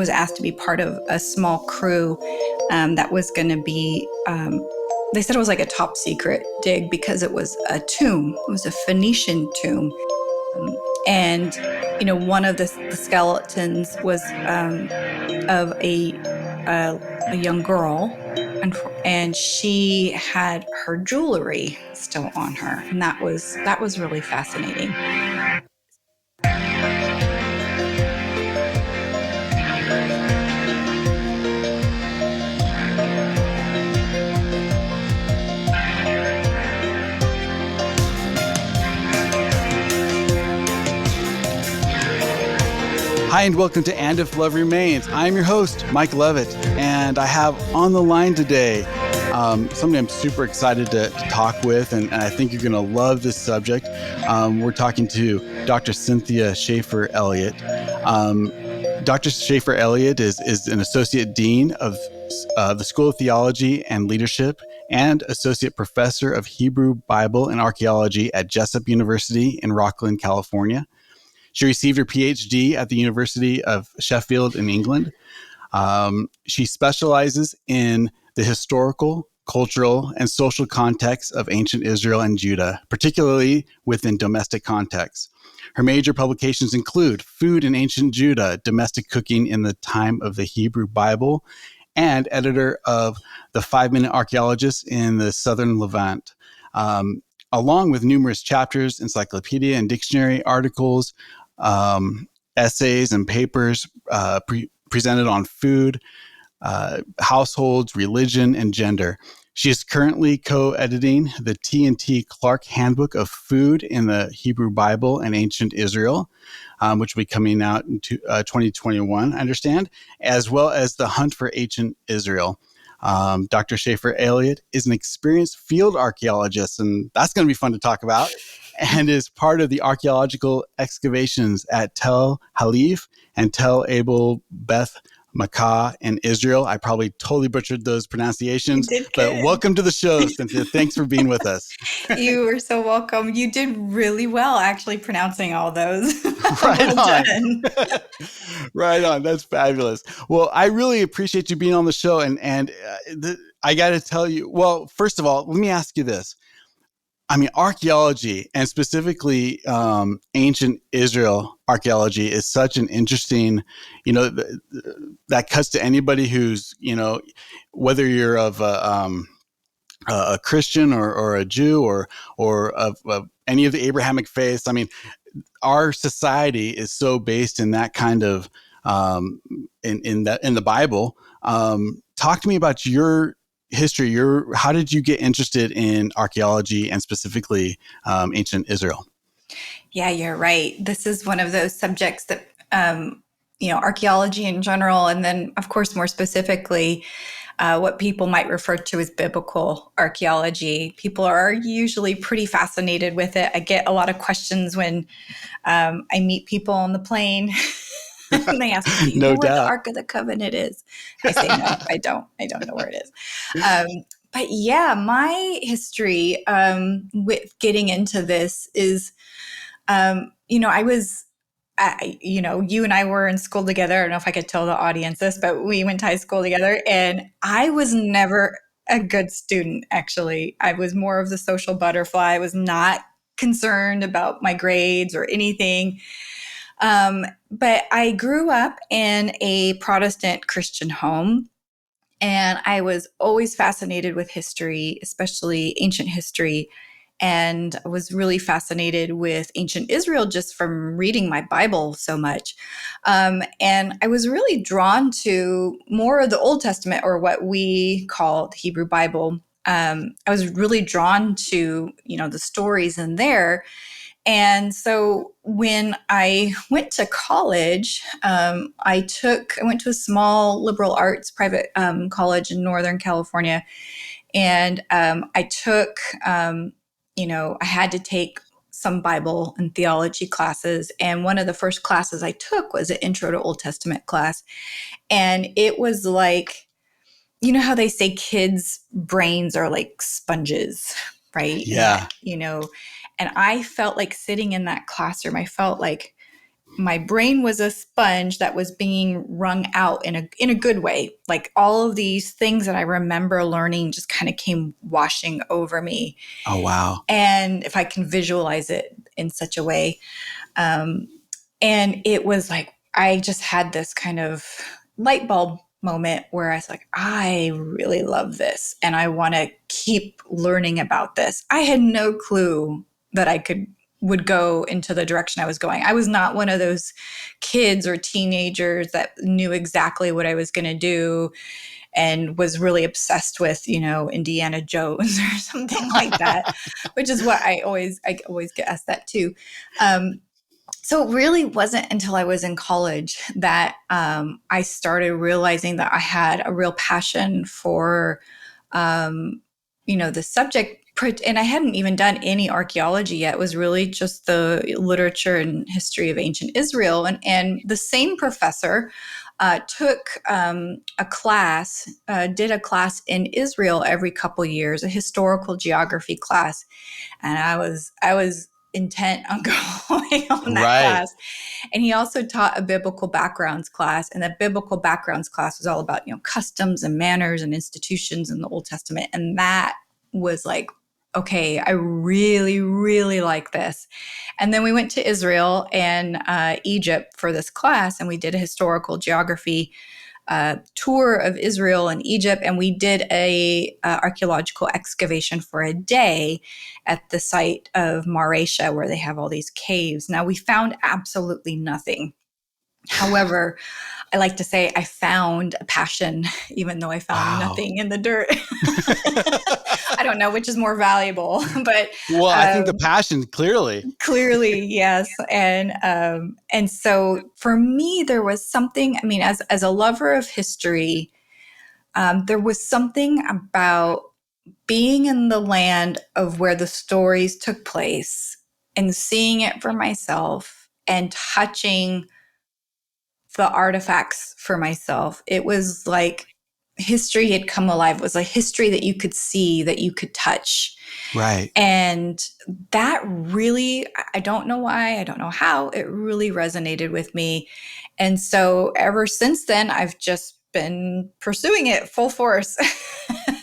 was asked to be part of a small crew that was going to be, they said it was like a top secret dig because it was a tomb. It was a Phoenician tomb. And, one of the skeletons was of a young girl, and she had her jewelry still on her, and that was really fascinating. Hi, and welcome to And If Love Remains. I'm your host, Mike Levitt, and I have on the line today somebody I'm super excited to talk with, and I think you're going to love this subject. We're talking to Dr. Cynthia Shafer-Elliott. Dr. Shafer-Elliott is an Associate Dean of the School of Theology and Leadership and Associate Professor of Hebrew, Bible, and Archaeology at Jessup University in Rocklin, California. She received her Ph.D. at the University of Sheffield in England. She specializes in the historical, cultural, and social context of ancient Israel and Judah, particularly within domestic contexts. Her major publications include Food in Ancient Judah, Domestic Cooking in the Time of the Hebrew Bible, and editor of the Minute Archaeologist in the Southern Levant, along with numerous chapters, encyclopedia and dictionary articles, essays and papers presented on food, households, religion, and gender. She is currently co-editing the T&T Clark Handbook of Food in the Hebrew Bible and Ancient Israel, which will be coming out in 2021, I understand, as well as The Hunt for Ancient Israel. Dr. Shafer-Elliott is an experienced field archaeologist, and that's going to be fun to talk about, and is part of the archaeological excavations at Tel Halif and Tel Abel, Beth, Maacah, in Israel. I probably totally butchered those pronunciations, but welcome to the show, Cynthia. Thanks for being with us. You are so welcome. You did really well actually pronouncing all those. Right on. Right on. That's fabulous. Well, I really appreciate you being on the show. And I got to tell you, well, first of all, let me ask you this. I mean, archaeology, and specifically ancient Israel archaeology, is such an interesting, that cuts to anybody who's, whether you're of a Christian or a Jew or of any of the Abrahamic faiths. I mean, our society is so based in that kind of in the Bible. Talk to me about your history. How did you get interested in archaeology and specifically ancient Israel? Yeah, you're right. This is one of those subjects that archaeology in general, and then of course more specifically what people might refer to as biblical archaeology. People are usually pretty fascinated with it. I get a lot of questions when I meet people on the plane. And they ask me, do you know where the Ark of the Covenant is? I say, no, I don't. I don't know where it is. But yeah, my history with getting into this is, you and I were in school together. I don't know if I could tell the audience this, but we went to high school together, and I was never a good student, actually. I was more of the social butterfly. I was not concerned about my grades or anything. But I grew up in a Protestant Christian home, and I was always fascinated with history, especially ancient history. And I was really fascinated with ancient Israel just from reading my Bible so much. And I was really drawn to more of the Old Testament, or what we call the Hebrew Bible. I was really drawn to, the stories in there. And so when I went to college, I went to a small liberal arts private college in Northern California. And I took, I had to take some Bible and theology classes. And one of the first classes I took was an Intro to Old Testament class. And it was like, you know how they say kids' brains are like sponges, right? Yeah. And I felt like sitting in that classroom, I felt like my brain was a sponge that was being wrung out in a good way. Like all of these things that I remember learning just kind of came washing over me. Oh, wow. And if I can visualize it in such a way, um, and it was like I just had this kind of light bulb moment where I was like, I really love this and I want to keep learning about this. I had no clue that I would go into the direction I was going. I was not one of those kids or teenagers that knew exactly what I was going to do and was really obsessed with, Indiana Jones or something like that, which is what I always get asked that too. So it really wasn't until I was in college that I started realizing that I had a real passion for, the subject. And I hadn't even done any archaeology yet. It was really just the literature and history of ancient Israel. And the same professor took a class, did a class in Israel every couple years, a historical geography class. And I was intent on going on that Right. class. And he also taught a biblical backgrounds class. And that biblical backgrounds class was all about, customs and manners and institutions in the Old Testament. And that was like, okay, I really, really like this. And then we went to Israel and Egypt for this class, and we did a historical geography tour of Israel and Egypt, and we did a archaeological excavation for a day at the site of Maacah, where they have all these caves. Now, we found absolutely nothing. However, I like to say I found a passion, even though I found Wow. nothing in the dirt. I don't know which is more valuable, but Well, I think the passion, clearly. clearly, yes. And so for me, there was something. I mean, as a lover of history, there was something about being in the land of where the stories took place and seeing it for myself and touching the artifacts for myself. It was like history had come alive. It was like history that you could see, that you could touch. Right. And that really, I don't know why, I don't know how, it really resonated with me. And so ever since then, I've just been pursuing it full force.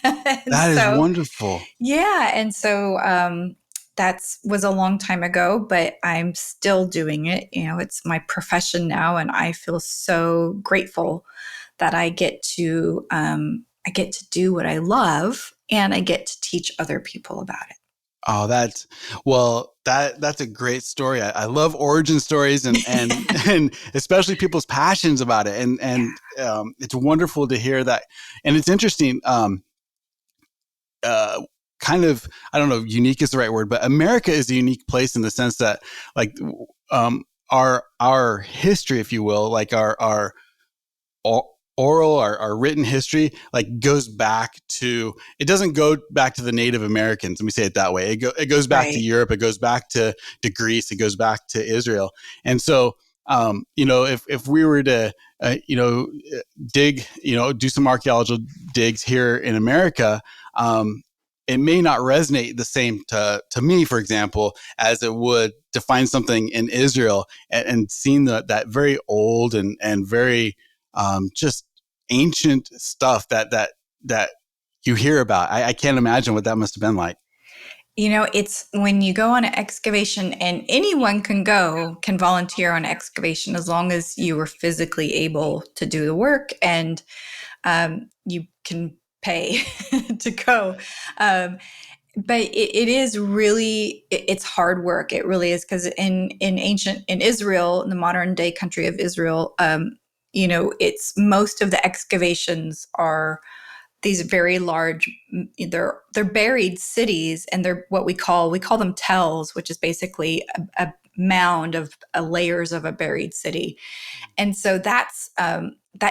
And That is so, wonderful. yeah. And so that was a long time ago, but I'm still doing it. It's my profession now. And I feel so grateful that I get to do what I love and I get to teach other people about it. Oh, that's a great story. I love origin stories and especially people's passions about it. And it's wonderful to hear that. And it's interesting. Kind of, I don't know, unique is the right word, but America is a unique place in the sense that, like, our history, if you will, like our oral, our written history, like goes back to, it doesn't go back to the Native Americans. Let me say it that way. It goes back to Right. Europe. It goes back to Greece. It goes back to Israel. And so, if we were to, dig, do some archaeological digs here in America, it may not resonate the same to me, for example, as it would to find something in Israel and seeing that very old and very just ancient stuff that you hear about. I can't imagine what that must have been like. It's when you go on an excavation, and anyone can volunteer on excavation as long as you were physically able to do the work and you can pay to go. But it is really, it's hard work. It really is, because in Israel, in the modern day country of Israel, it's most of the excavations are these very large, they're buried cities, and they're what we call them tells, which is basically a mound of layers of a buried city. And so that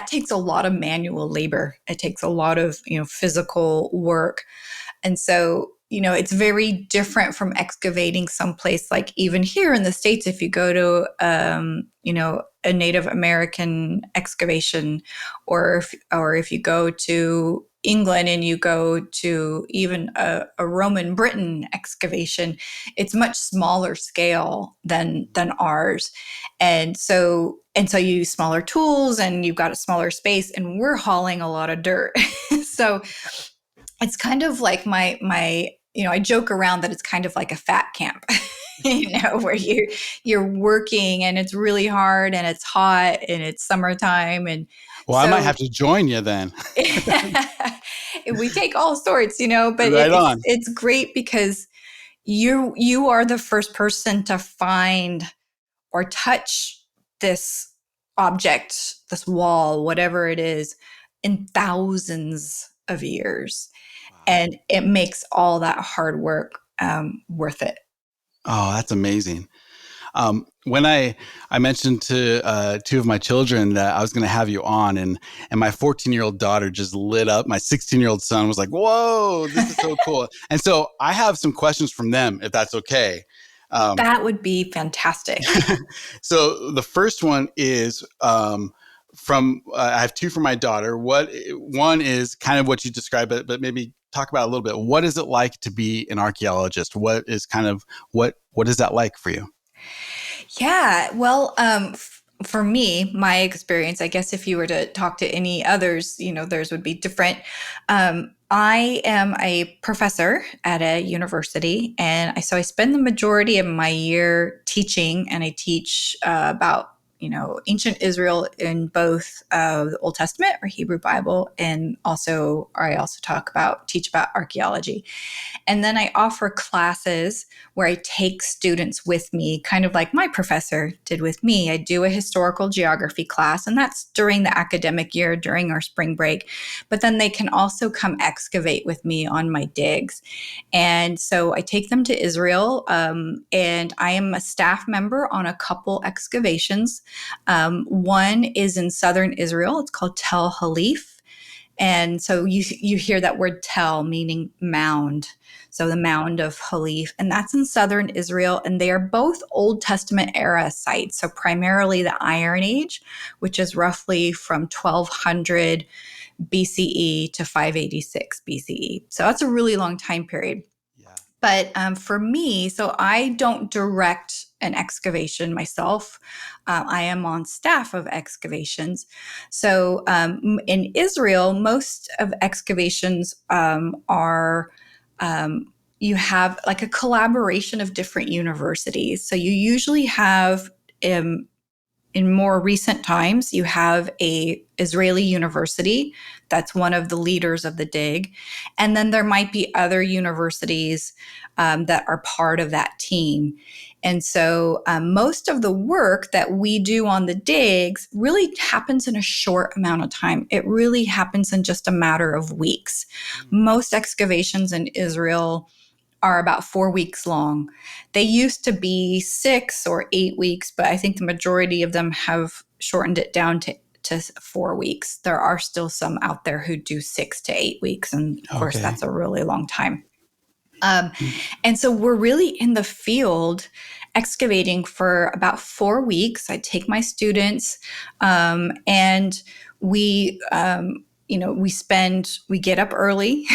takes a lot of manual labor. It takes a lot of physical work. And so, it's very different from excavating someplace like even here in the States. If you go to, a Native American excavation, or if you go to England and you go to even a Roman Britain excavation, it's much smaller scale than ours. And so you use smaller tools and you've got a smaller space, and we're hauling a lot of dirt. So it's kind of like my I joke around that it's kind of like a fat camp. Where you're working and it's really hard and it's hot and it's summertime. And Well, I might have so to join you then. we take all sorts, but Right it's on. it's great because you are the first person to find or touch this object, this wall, whatever it is, in thousands of years. Wow. And it makes all that hard work worth it. Oh, that's amazing. When I mentioned to two of my children that I was going to have you on, and my 14-year-old daughter just lit up. My 16-year-old son was like, "Whoa, this is so cool!" And so I have some questions from them, if that's okay. That would be fantastic. So the first one is from I have two from my daughter. One is kind of what you described, but maybe talk about a little bit. What is it like to be an archaeologist? What is kind of what is that like for you? Yeah. Well, for me, my experience, I guess if you were to talk to any others, theirs would be different. I am a professor at a university, and so I spend the majority of my year teaching, and I teach about ancient Israel in both the Old Testament or Hebrew Bible, and I also teach about archaeology. And then I offer classes where I take students with me, kind of like my professor did with me. I do a historical geography class, and that's during the academic year, during our spring break. But then they can also come excavate with me on my digs. And so I take them to Israel, and I am a staff member on a couple excavations. One is in southern Israel. It's called Tel Halif. And so you hear that word tel, meaning mound. So the mound of Halif, and that's in southern Israel. And they are both Old Testament era sites. So primarily the Iron Age, which is roughly from 1200 BCE to 586 BCE. So that's a really long time period. Yeah. But for me, so I don't direct an excavation myself. I am on staff of excavations. So in Israel, most of excavations are you have like a collaboration of different universities. So you usually have in more recent times, you have a Israeli university that's one of the leaders of the dig, and then there might be other universities that are part of that team. And so most of the work that we do on the digs really happens in a short amount of time. It really happens in just a matter of weeks. Most excavations in Israel are about 4 weeks long. They used to be 6 or 8 weeks, but I think the majority of them have shortened it down to 4 weeks. There are still some out there who do 6 to 8 weeks. And of course, Okay. that's a really long time. And so we're really in the field excavating for about 4 weeks. I take my students and we we get up early,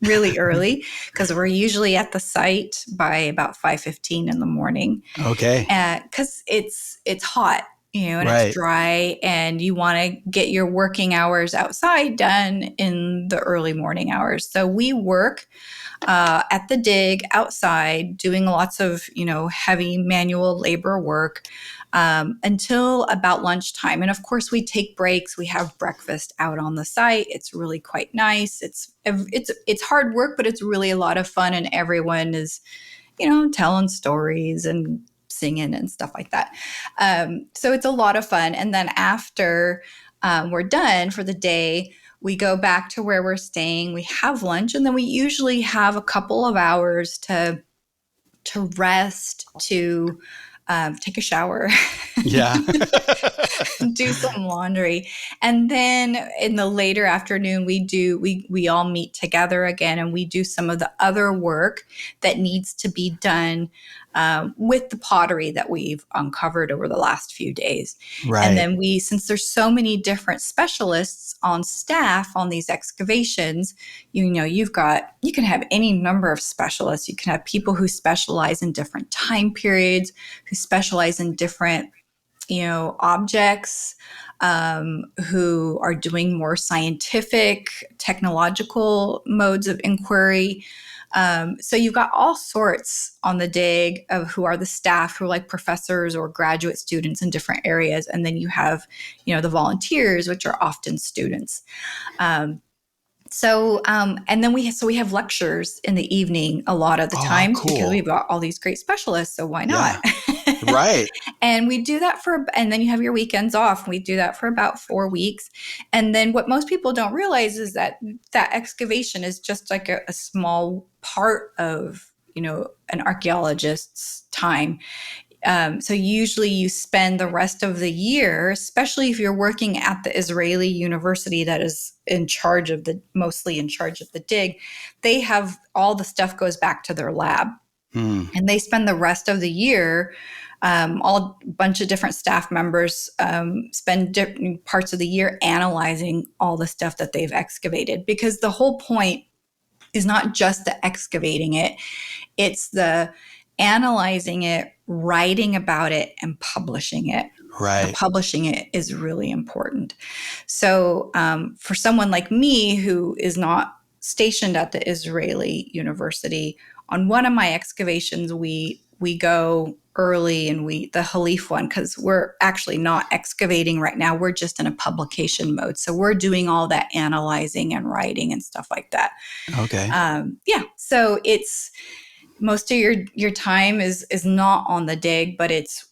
really early, because we're usually at the site by about 5:15 in the morning. Okay. Because it's hot, and it's Right. dry, and you want to get your working hours outside done in the early morning hours. So we work at the dig outside, doing lots of heavy manual labor work until about lunchtime. And of course, we take breaks. We have breakfast out on the site. It's really quite nice. It's hard work, but it's really a lot of fun, and everyone is telling stories and singing and stuff like that. So it's a lot of fun. And then after we're done for the day, we go back to where we're staying. We have lunch, and then we usually have a couple of hours to rest, to take a shower, Yeah. do some laundry. And then in the later afternoon, we all meet together again, and we do some of the other work that needs to be done with the pottery that we've uncovered over the last few days. And Right. then since there's so many different specialists on staff on these excavations, you can have any number of specialists. You can have people who specialize in different time periods, who specialize in different objects, who are doing more scientific, technological modes of inquiry. So you've got all sorts on the dig of who are the staff, who are like professors or graduate students in different areas. And then you have, the volunteers, which are often students. And then we have lectures in the evening a lot of the Oh, how time because cool. we've got all these great specialists. So why not? Yeah. Right. And we do that and then you have your weekends off. We do that for about 4 weeks. And then what most people don't realize is that excavation is just like a small part of, an archaeologist's time. So usually you spend the rest of the year, especially if you're working at the Israeli university that is mostly in charge of the dig, they have all the stuff goes back to their lab. And they spend the rest of the year, all a bunch of different staff members spend different parts of the year analyzing all the stuff that they've excavated, because the whole point is not just the excavating it, it's the analyzing it, writing about it, and publishing it. Right. The publishing it is really important. So for someone like me who is not stationed at the Israeli university, on one of my excavations, we go early, and the Halif one, because we're actually not excavating right now. We're just in a publication mode. So we're doing all that analyzing and writing and stuff like that. Okay. So it's most of your time is not on the dig, but it's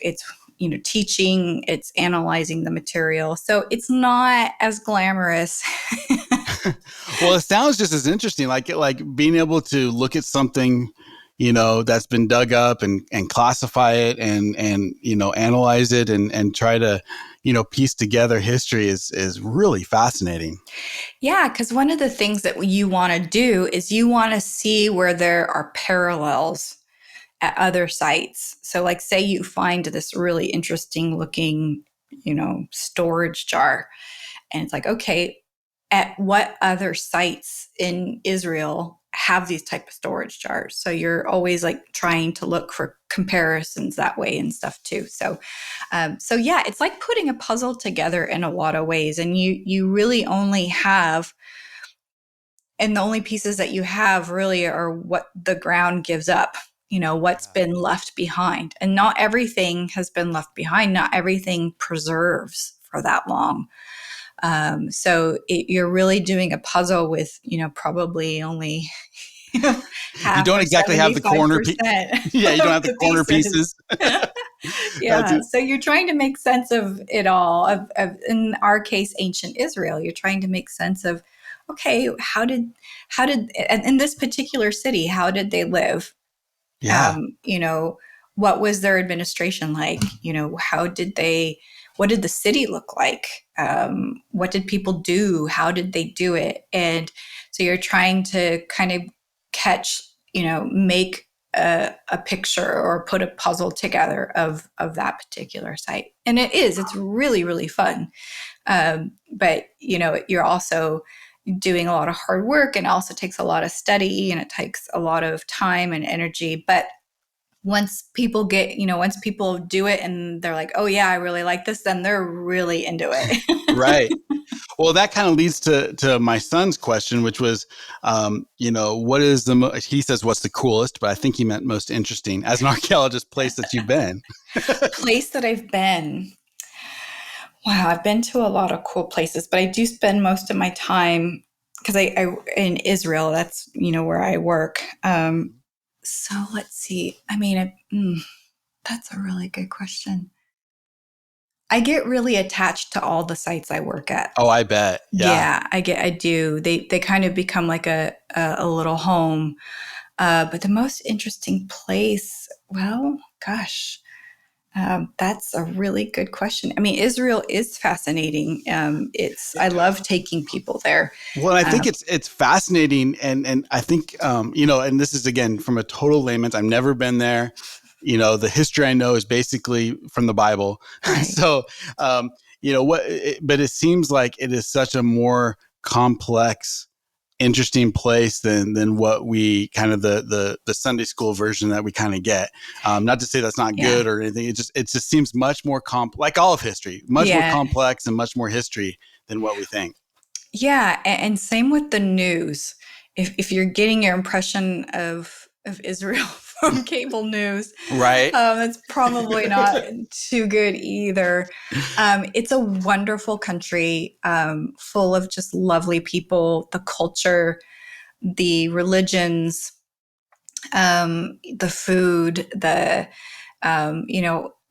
teaching, it's analyzing the material. So it's not as glamorous. Well, it sounds just as interesting, like being able to look at something, that's been dug up and classify it and analyze it and try to, piece together history is really fascinating. Yeah, because one of the things that you want to do is you want to see where there are parallels at other sites. So like, say you find this really interesting looking, storage jar, and it's like, okay, at what other sites in Israel have these type of storage jars? So you're always like trying to look for comparisons that way and stuff too. So yeah, it's like putting a puzzle together in a lot of ways, and you really only have, and the only pieces that you have really are what the ground gives up, what's been left behind. And not everything has been left behind. Not everything preserves for that long. So you're really doing a puzzle with, probably only You half don't or exactly have the 75% corner. Yeah, you don't of have the the corner pieces. pieces. That's Yeah. it. So you're trying to make sense of it all. In our case, ancient Israel. You're trying to make sense of, okay, how did in this particular city, how did they live? Yeah. What was their administration like? What did the city look like? What did people do? How did they do it? And so you're trying to kind of make a picture or put a puzzle together of that particular site. And it's really, really fun. But you're also doing a lot of hard work, and it also takes a lot of study, and it takes a lot of time and energy. But once people do it and they're like, oh yeah, I really like this, then they're really into it. Right. Well, that kind of leads to my son's question, which was, what is he says, what's the coolest, but I think he meant most interesting as an archaeologist place that you've been. Place that I've been. Wow, I've been to a lot of cool places, but I do spend most of my time, because I in Israel. That's where I work. So let's see. I mean, that's a really good question. I get really attached to all the sites I work at. Oh, I bet. Yeah. Yeah, I do. They kind of become like a little home. But the most interesting place, well, gosh, That's a really good question. I mean, Israel is fascinating. I love taking people there. Well, I think Um, it's fascinating, and I think you know, and this is again from a total layman's. I've never been there. You know, the history I know is basically from the Bible. right. So, you know but it seems like it is such a more complex, interesting place than what we kind of the Sunday school version that we kind of get. Not to say that's not Yeah. good or anything. It just seems much more like all of history, much more Yeah. complex and much more history than what we think. Yeah. And same with the news. If you're getting your impression of Israel from cable news, Right. that's probably not too good either. It's a wonderful country, full of just lovely people, the culture, the religions, the food,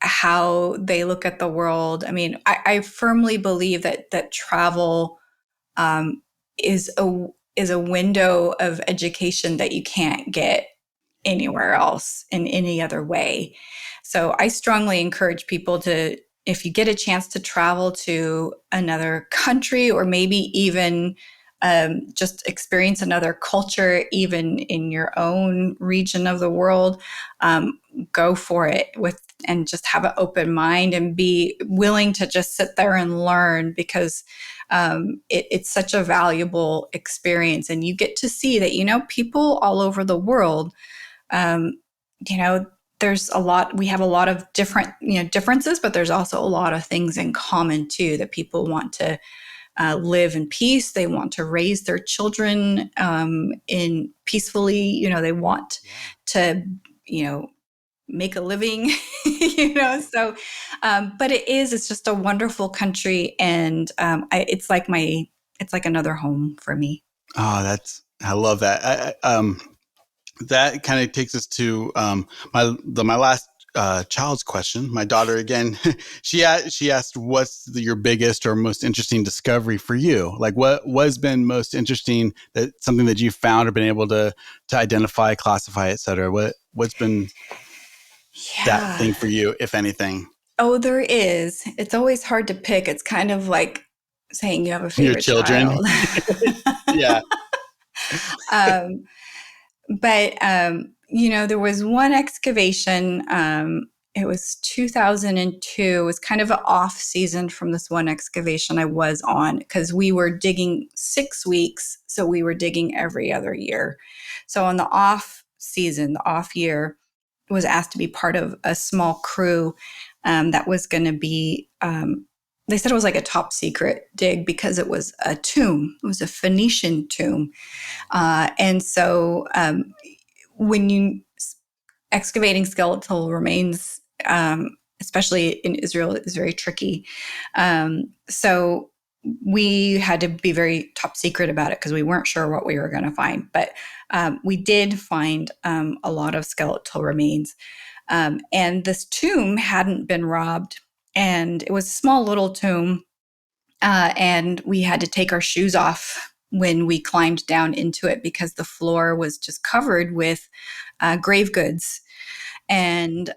how they look at the world. I mean, I firmly believe that travel um, is a window of education that you can't get anywhere else in any other way. So I strongly encourage people to, if you get a chance to travel to another country or maybe even just experience another culture, even in your own region of the world, go for it and just have an open mind and be willing to just sit there and learn because it's such a valuable experience. And you get to see that, people all over the world, um, you know, we have a lot of different, differences, but there's also a lot of things in common too, that people want to live in peace. They want to raise their children in peacefully. They want to, make a living. So, but it's just a wonderful country, and it's like another home for me. Oh, I love that. That kind of takes us to my last child's question. My daughter again, she asked, "What's your biggest or most interesting discovery for you? Like, what was been most interesting something that you found or been able to identify, classify, etc. What's been that Yeah. thing for you, if anything? Oh, there is. It's always hard to pick. It's kind of like saying you have a Your favorite children? child. Yeah. um, but there was one excavation. It was 2002. It was kind of an off season from this one excavation I was on because we were digging 6 weeks. So we were digging every other year. So on the off season, the off year, was asked to be part of a small crew that was going to be, they said it was like a top secret dig because it was a tomb. It was a Phoenician tomb. And so when you excavating skeletal remains, especially in Israel, is very tricky. So we had to be very top secret about it because we weren't sure what we were going to find. But we did find a lot of skeletal remains. And this tomb hadn't been robbed. And it was a small little tomb. And we had to take our shoes off when we climbed down into it because the floor was just covered with grave goods. And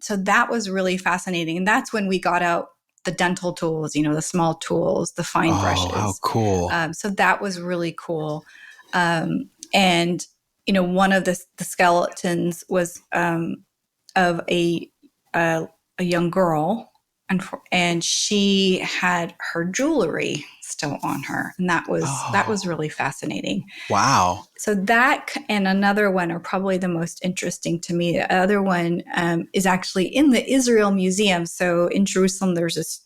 so that was really fascinating. And that's when we got out the dental tools, the small tools, the fine Oh, how brushes. cool. So that was really cool. And, one of the skeletons was of a young girl, and she had her jewelry still on her, and that was really fascinating. Wow. So that and another one are probably the most interesting to me. The other one is actually in the Israel Museum. So in Jerusalem, there's this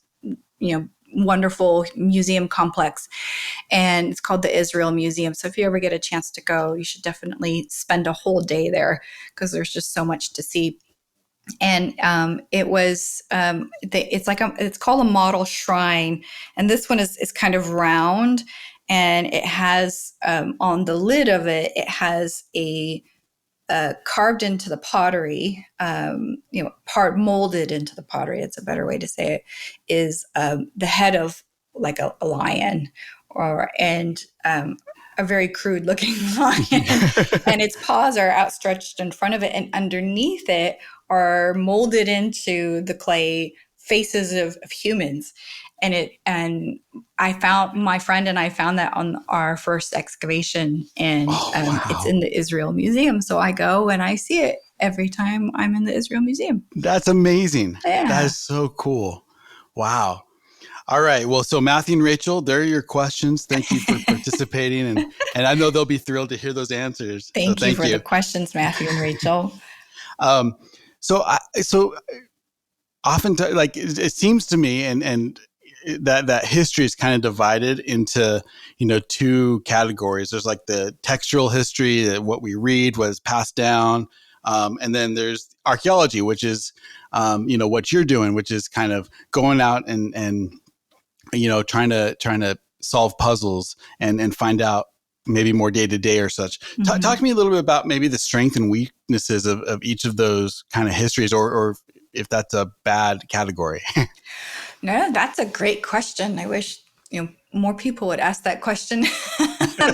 wonderful museum complex, and it's called the Israel Museum. So if you ever get a chance to go, you should definitely spend a whole day there because there's just so much to see. And it was it's called a model shrine, and this one is kind of round, and it has on the lid of it has a carved into the pottery, part molded into the pottery. It's a better way to say it. Is the head of like a lion, and a very crude looking lion, and its paws are outstretched in front of it, and underneath it are molded into the clay faces of humans. And I found, my friend and I found that on our first excavation, and Oh, it's wow. in the Israel Museum. So I go and I see it every time I'm in the Israel Museum. That's amazing. That Yeah. is so cool. Wow. All right. Well, so Matthew and Rachel, there are your questions. Thank you for participating. And I know they'll be thrilled to hear those answers. So Thank you thank for the you. questions, Matthew and Rachel. Um, so often, like it seems to me, and that history is kind of divided into two categories. There's like the textual history, what we read, what is passed down, and then there's archaeology, which is what you're doing, which is kind of going out and trying to solve puzzles and find out maybe more day to day or such. Talk to me a little bit about maybe the strength and weaknesses of each of those kind of histories, or if that's a bad category. No, that's a great question. I wish more people would ask that question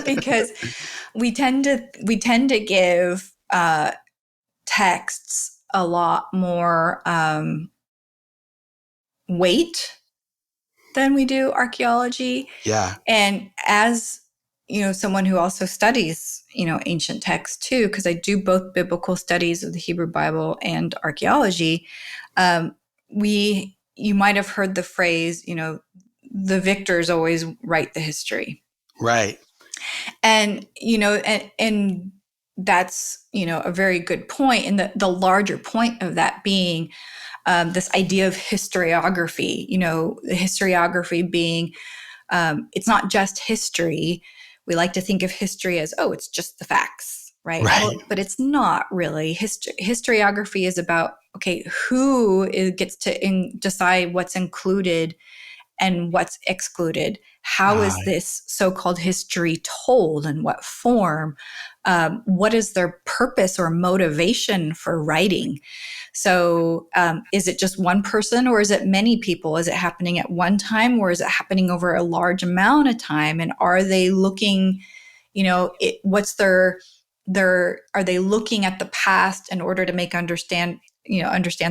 because we tend to give texts a lot more weight than we do archaeology. Yeah. And as someone who also studies ancient texts too, because I do both biblical studies of the Hebrew Bible and archaeology. We You might have heard the phrase, the victors always write the history. Right. And that's a very good point. And the larger point of that being this idea of historiography. The historiography being it's not just history. We like to think of history as, oh, it's just the facts, right? Right. Well, but it's not really. Historiography is about, okay, who gets to decide what's included and what's excluded. How Ah, is this so-called history told, and what form? What is their purpose or motivation for writing? So is it just one person, or is it many people? Is it happening at one time, or is it happening over a large amount of time? And are they looking, what's are they looking at the past in order to understand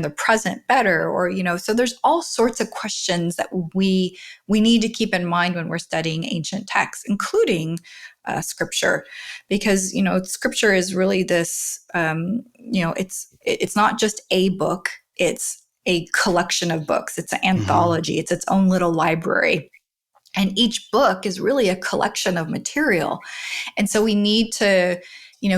the present better? Or, so there's all sorts of questions that we need to keep in mind when we're studying ancient texts, including scripture, because scripture is really this. It's not just a book; it's a collection of books. It's an mhm. anthology. It's its own little library, and each book is really a collection of material. And so we need to,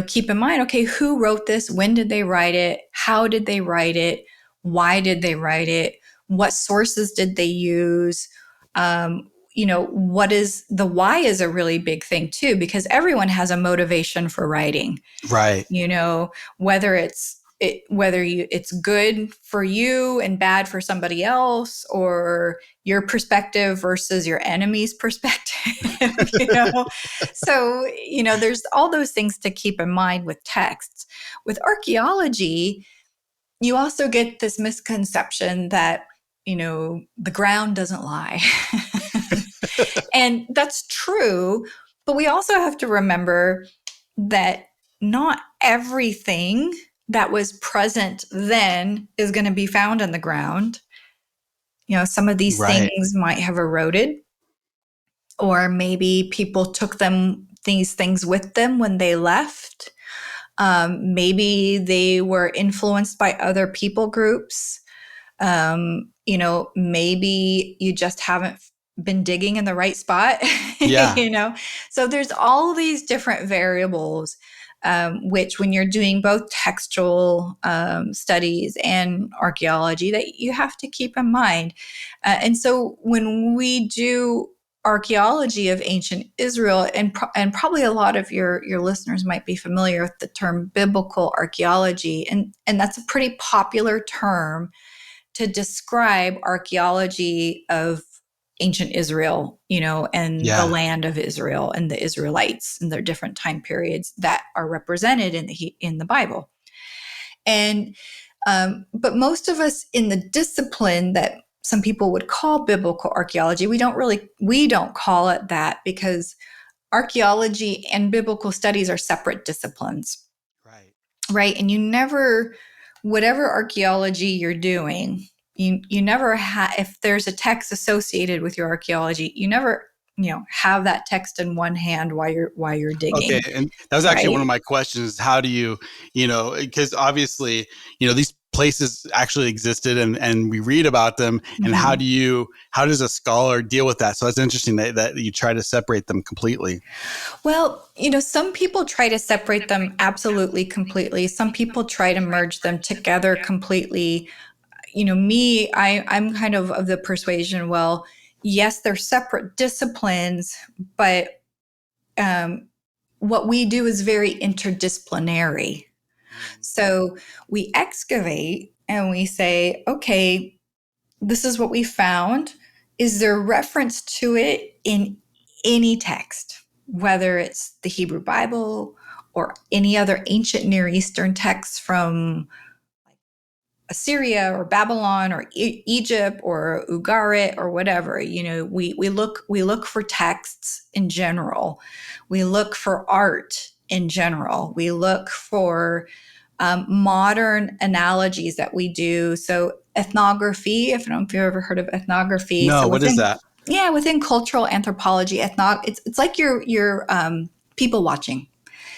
keep in mind, okay, who wrote this? When did they write it? How did they write it? Why did they write it? What sources did they use? What is the why is a really big thing too, because everyone has a motivation for writing. Right. Whether it's good for you and bad for somebody else, or your perspective versus your enemy's perspective. So there's all those things to keep in mind with texts. With archaeology, you also get this misconception that the ground doesn't lie. And that's true, but we also have to remember that not everything that was present then is going to be found in the ground. Some of these Right. things might have eroded, or maybe people took these things with them when they left. Maybe they were influenced by other people groups. Maybe you just haven't been digging in the right spot. Yeah. So there's all these different variables, which when you're doing both textual studies and archaeology, that you have to keep in mind. And so when we do archaeology of ancient Israel, and probably a lot of your listeners might be familiar with the term biblical archaeology, and that's a pretty popular term to describe archaeology of ancient Israel, and the Yeah. land of Israel and the Israelites and their different time periods that are represented in the Bible. And but most of us in the discipline that some people would call biblical archaeology, we don't call it that, because archaeology and biblical studies are separate disciplines, Right. right? And you never whatever archaeology you're doing, you never have, if there's a text associated with your archaeology, you never, have that text in one hand while you're Okay, digging, and that was actually one of right? my questions. How do you, because obviously, these places actually existed and we read about them, and Mhm. how does a scholar deal with that? So it's interesting that you try to separate them completely. Well, some people try to separate them absolutely completely. Some people try to merge them together completely. I'm kind of the persuasion, well, yes, they're separate disciplines, but um, what we do is very interdisciplinary. Mhm. So we excavate and we say, okay, this is what we found. Is there reference to it in any text, whether it's the Hebrew Bible or any other ancient Near Eastern texts from Assyria or Babylon or Egypt or Ugarit or whatever? We look for texts in general. We look for art in general. We look for modern analogies that we do. So ethnography, if I don't know if you've ever heard of ethnography. No, So what is that? within cultural anthropology, it's like your people watching.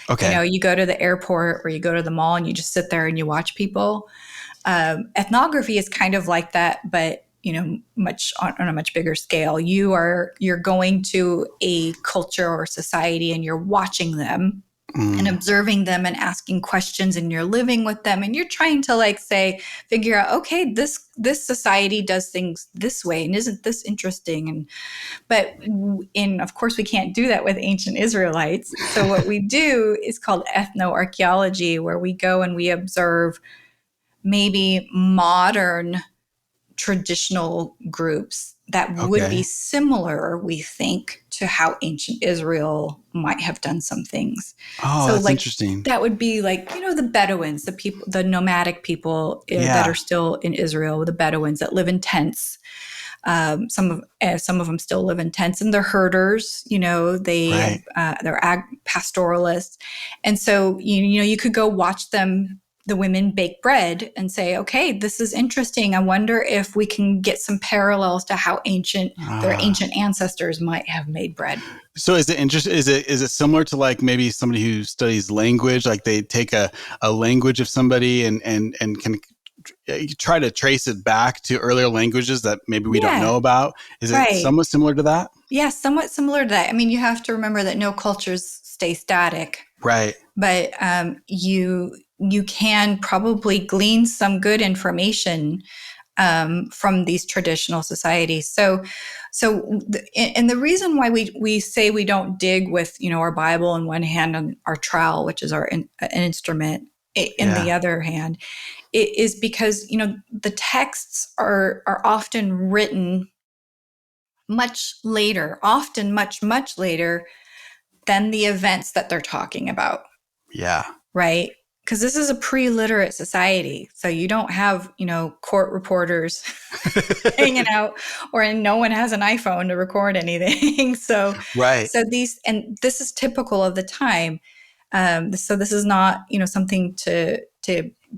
Okay. You go to the airport or you go to the mall and you just sit there and you watch people. Ethnography is kind of like that, but much on a much bigger scale. You're going to a culture or society and you're watching them and Mm. observing them and asking questions, and you're living with them and you're trying to figure out, okay, this society does things this way, and isn't this interesting? And of course we can't do that with ancient Israelites. So what we do is called ethnoarchaeology, where we go and we observe maybe modern traditional groups that would be Okay. similar, we think, to how ancient Israel might have done some things. Oh, So, that's interesting. that would be the Bedouins, the people, the nomadic people that Yeah. are still in Israel, the Bedouins that live in tents. Some of them still live in tents, and they're herders. Right. They're pastoralists, and so you could go watch them. The women bake bread and say, okay, this is interesting. I wonder if we can get some parallels to how their Ah. ancient ancestors might have made bread. So is it interesting? Is it similar to like maybe somebody who studies language? Like they take a language of somebody and can try to trace it back to earlier languages that maybe we don't Yeah, know about. Is it right. somewhat similar to that? Yeah, somewhat similar to that. I mean, you have to remember that no cultures stay static, Right. but you can probably glean some good information from these traditional societies. And the reason why we say we don't dig with our Bible in one hand and our trowel, which is an instrument, in the Yeah. other hand, it is because the texts are often written much later, often much later than the events that they're talking about, Yeah. right? Because this is a pre-literate society, so you don't have court reporters hanging out, or no one has an iPhone to record anything. so Right. so these and this is typical of the time. So this is not something to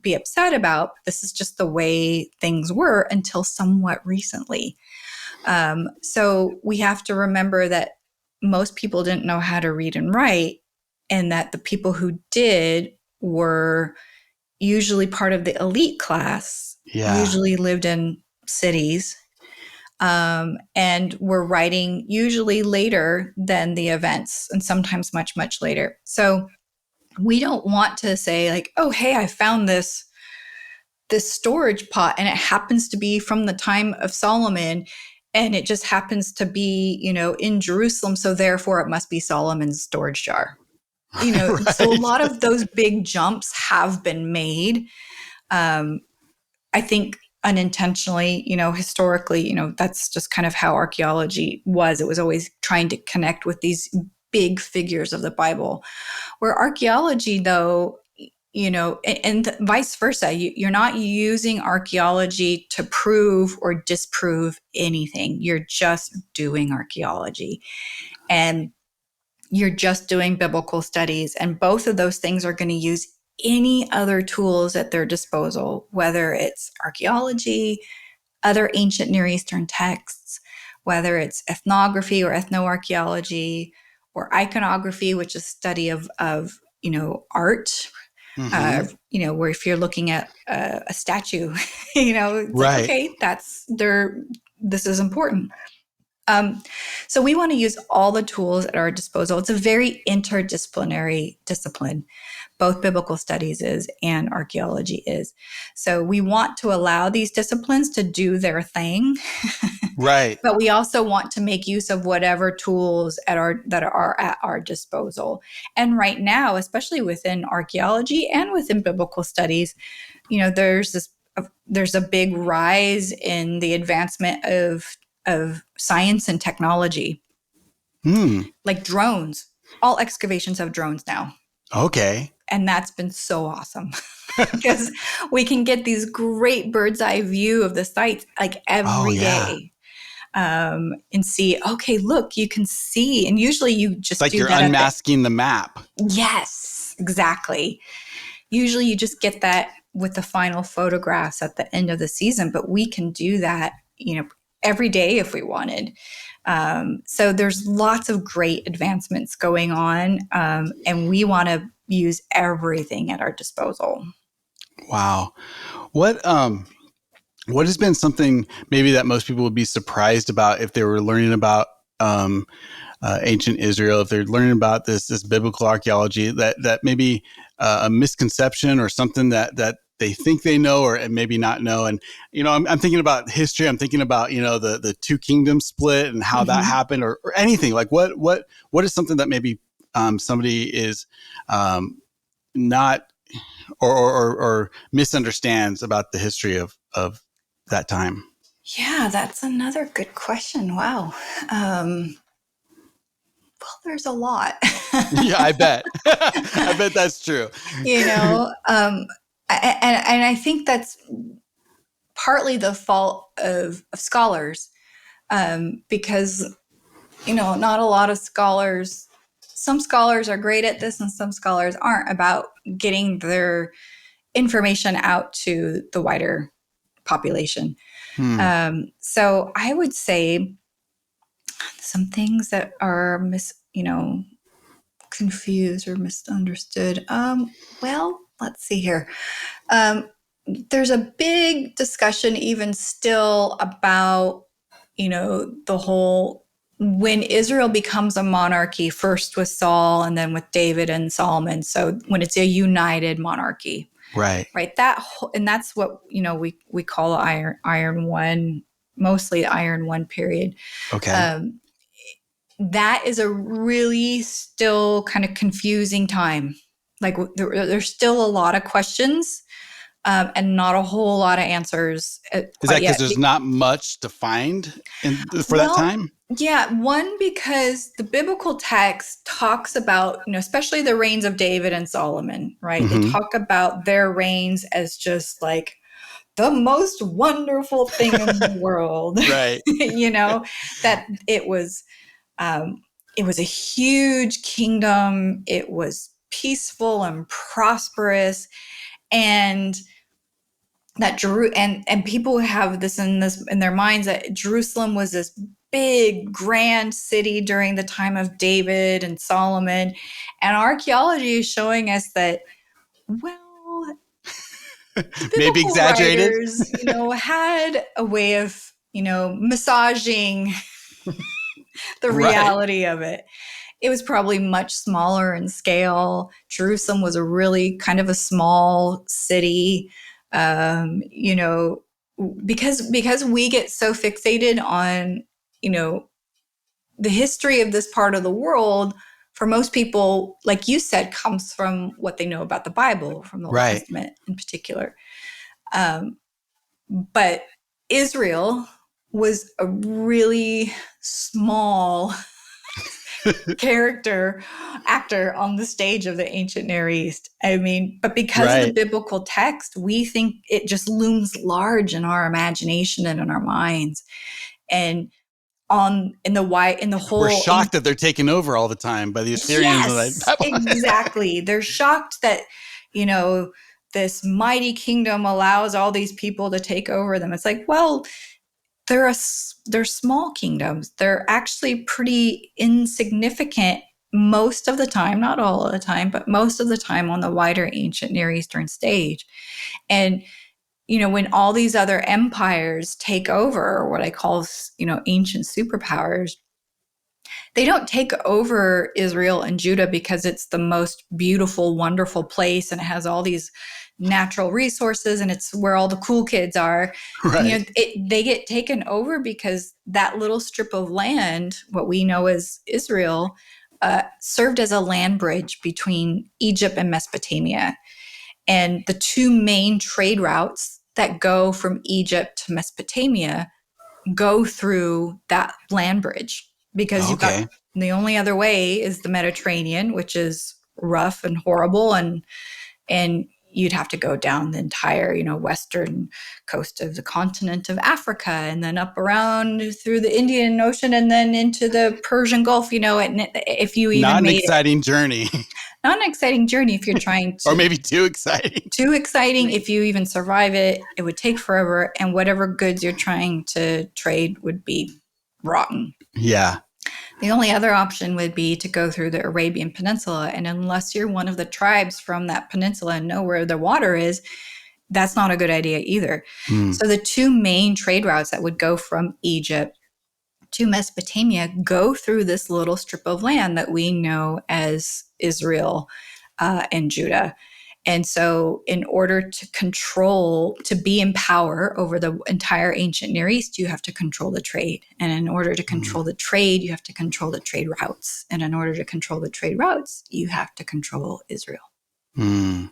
be upset about. This is just the way things were until somewhat recently. So we have to remember that most people didn't know how to read and write, and that the people who did were usually part of the elite class, Yeah. usually lived in cities, and were writing usually later than the events, and sometimes much later. So we don't want to say oh, hey, I found this storage pot and it happens to be from the time of Solomon, and it just happens to be in Jerusalem, so therefore it must be Solomon's storage jar. So a Right. lot of those big jumps have been made. I think unintentionally, historically, that's just kind of how archaeology was. It was always trying to connect with these big figures of the Bible. Where archaeology, though, and vice versa, you're not using archaeology to prove or disprove anything. You're just doing archaeology, and you're just doing biblical studies. And both of those things are going to use any other tools at their disposal, whether it's archaeology, other ancient Near Eastern texts, whether it's ethnography or ethnoarchaeology, or iconography, which is study of art. Mm-hmm. Where if you're looking at a statue, it's like, Right. okay, that's there. This is important. So we want to use all the tools at our disposal. It's a very interdisciplinary discipline, both biblical studies is and archaeology is. So we want to allow these disciplines to do their thing, Right. but we also want to make use of whatever tools that are at our disposal. And right now, especially within archaeology and within biblical studies, there's a big rise in the advancement of science and technology, like drones. All excavations have drones now. Okay. And that's been so awesome because we can get these great bird's eye view of the sites like every day, and see, okay, look, you can see. And usually you just It's like do you're that unmasking the map. Yes, exactly. Usually you just get that with the final photographs at the end of the season, but we can do that, every day if we wanted. So there's lots of great advancements going on, and we want to use everything at our disposal. Wow. What has been something maybe that most people would be surprised about if they were learning about ancient Israel, if they're learning about this biblical archaeology, that maybe a misconception or something that they think they know or maybe not know? And I'm thinking about history. I'm thinking about the two kingdoms split and how that happened, or anything. Like what is something that maybe somebody is not or misunderstands about the history of that time? Yeah, that's another good question. Wow. Well, there's a lot. Yeah, I bet. I bet that's true. And I think that's partly the fault of scholars, because not a lot of scholars. Some scholars are great at this, and some scholars aren't, about getting their information out to the wider population. So I would say some things that are confused or misunderstood. Well, let's see here. There's a big discussion even still about, the whole, when Israel becomes a monarchy, first with Saul and then with David and Solomon. So when it's a united monarchy, Right. and that's what, we call Iron One, mostly the Iron One period. Okay. That is a really still kind of confusing time. Like there's still a lot of questions, and not a whole lot of answers Is quite that because yet. there's not much to find for that time? Yeah, one, because the biblical text talks about, especially the reigns of David and Solomon, right? They talk about their reigns as just like the most wonderful thing in the world. Right. That it was a huge kingdom. It was peaceful and prosperous, and that and people have this in their minds, that Jerusalem was this big grand city during the time of David and Solomon. And archaeology is showing us that, well, the Maybe biblical exaggerated. writers, had a way of, massaging the reality of it. It was probably much smaller in scale. Jerusalem was a really kind of a small city, because we get so fixated on, the history of this part of the world. For most people, like you said, comes from what they know about the Bible, from the Old Testament in particular. But Israel was a really small actor on the stage of the ancient Near East. I mean, but because of the biblical text, we think it just looms large in our imagination and in our minds. And we're shocked that they're taken over all the time by the Assyrians. Yes, exactly. They're shocked that, this mighty kingdom allows all these people to take over them. It's like, well, they're small kingdoms. They're actually pretty insignificant most of the time, not all of the time, but most of the time on the wider ancient Near Eastern stage. And, when all these other empires take over, or what I call, ancient superpowers, they don't take over Israel and Judah because it's the most beautiful, wonderful place and it has all these natural resources and it's where all the cool kids are. Right. They get taken over because that little strip of land, what we know as Israel, served as a land bridge between Egypt and Mesopotamia. And the two main trade routes that go from Egypt to Mesopotamia go through that land bridge, because you've got, Okay. the only other way is the Mediterranean, which is rough and horrible, and you'd have to go down the entire, western coast of the continent of Africa, and then up around through the Indian Ocean, and then into the Persian Gulf, and if you Not even an made it. exciting journey. Not an exciting journey if you're trying Or to. maybe too exciting. Too exciting. If you even survive it, it would take forever, and whatever goods you're trying to trade would be rotten. Yeah. The only other option would be to go through the Arabian Peninsula. And unless you're one of the tribes from that peninsula and know where the water is, that's not a good idea either. So the two main trade routes that would go from Egypt to Mesopotamia go through this little strip of land that we know as Israel and Judah. And so in order to be in power over the entire ancient Near East, you have to control the trade. And in order to control the trade, you have to control the trade routes. And in order to control the trade routes, you have to control Israel. Okay.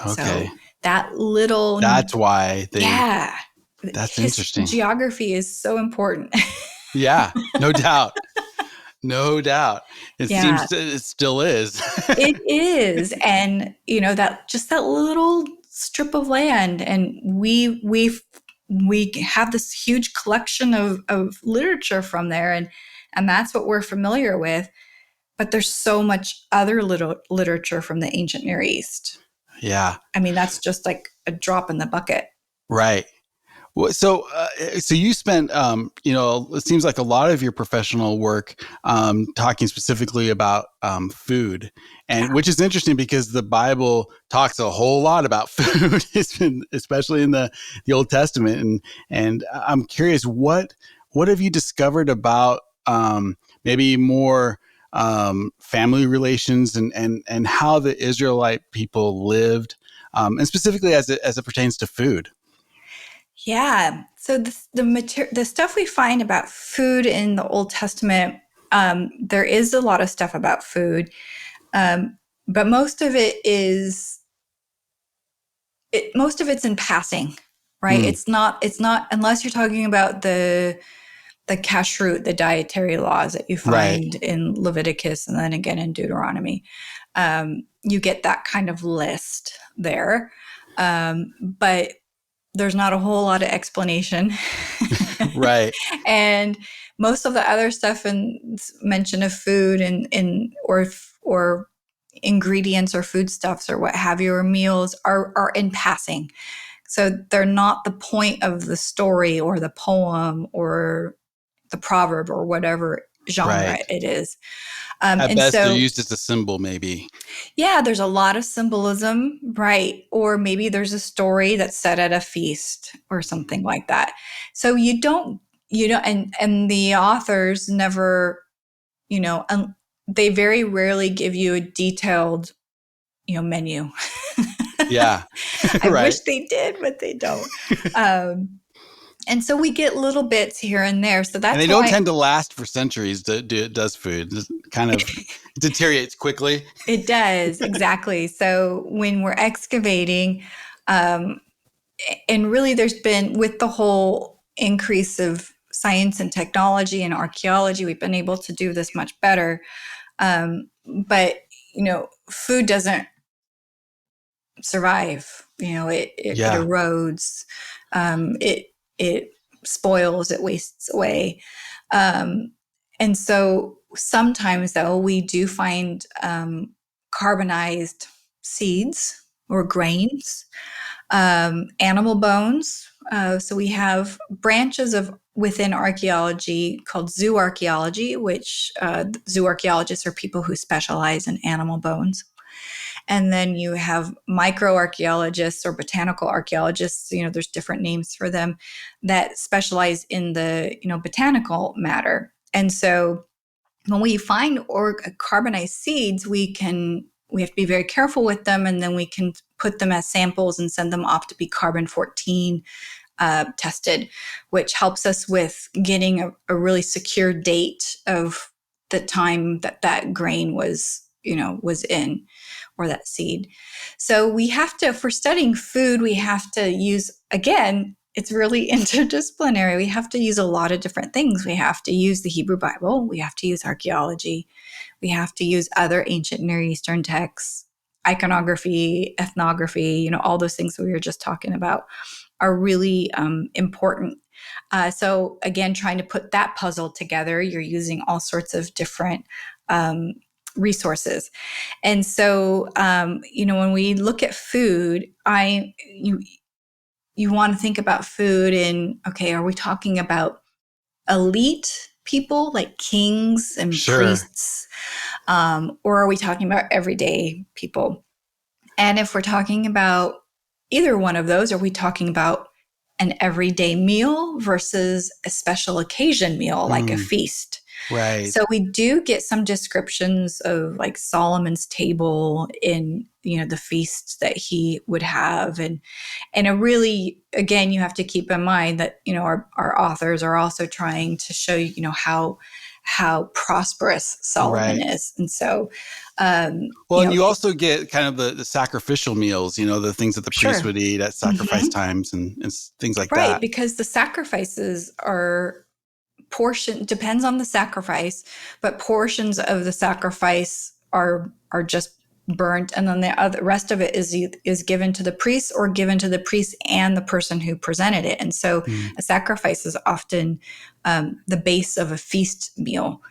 So that little... That's why they... Yeah. That's interesting. Geography is so important. Yeah, no doubt. No doubt. It still is. It is. And, that little strip of land. And we have this huge collection of literature from there. And that's what we're familiar with. But there's so much other literature from the ancient Near East. Yeah. I mean, that's just like a drop in the bucket. Right. Well, so you spent, it seems like a lot of your professional work talking specifically about food, and which is interesting because the Bible talks a whole lot about food, especially in the Old Testament. And I'm curious, what have you discovered about maybe more family relations and how the Israelite people lived, and specifically as it pertains to food? Yeah. So the stuff we find about food in the Old Testament, there is a lot of stuff about food, but most of it's in passing, right? It's not unless you're talking about the kashrut, the dietary laws that you find in Leviticus and then again in Deuteronomy. You get that kind of list there, but there's not a whole lot of explanation. Right. And most of the other stuff and mention of food or ingredients or foodstuffs or what have you, or meals are in passing. So they're not the point of the story or the poem or the proverb or whatever genre it is. At best, they're used as a symbol, maybe. Yeah, there's a lot of symbolism, right? Or maybe there's a story that's set at a feast or something like that. So you don't, and the authors never, they very rarely give you a detailed, menu. Yeah. I wish they did, but they don't. And so we get little bits here and there. So that's and they don't tend to last for centuries. Does food it kind of deteriorates quickly? It does, exactly. So when we're excavating, and really there's been, with the whole increase of science and technology and archaeology, we've been able to do this much better. But food doesn't survive. It erodes. It spoils, it wastes away. And so sometimes, though, we do find carbonized seeds, or grains, animal bones. So we have branches of within archaeology called zoo archaeology, which zoo archaeologists are people who specialize in animal bones. And then you have microarchaeologists or botanical archaeologists, there's different names for them, that specialize in the, botanical matter. And so when we find carbonized seeds, we have to be very careful with them, and then we can put them as samples and send them off to be carbon-14 tested, which helps us with getting a really secure date of the time that grain was in, or that seed. So we have to, if we're studying food, we have to use, again, it's really interdisciplinary. We have to use a lot of different things. We have to use the Hebrew Bible. We have to use archaeology. We have to use other ancient Near Eastern texts, iconography, ethnography, all those things that we were just talking about are really important. So again, trying to put that puzzle together, you're using all sorts of different resources. And so, when we look at food, you want to think about food in, okay, are we talking about elite people like kings and priests? Or are we talking about everyday people? And if we're talking about either one of those, are we talking about an everyday meal versus a special occasion meal, like a feast? Right. So we do get some descriptions of like Solomon's table in, the feasts that he would have. And it really, again, you have to keep in mind that, our authors are also trying to show you, how prosperous Solomon is. And so, and you also get kind of the sacrificial meals, the things that the priest would eat at sacrifice times and things like that. Right, because the sacrifices are depends on the sacrifice, but portions of the sacrifice are just burnt, and then the rest of it is given to the priest, or given to the priest and the person who presented it. And so a sacrifice is often the base of a feast meal.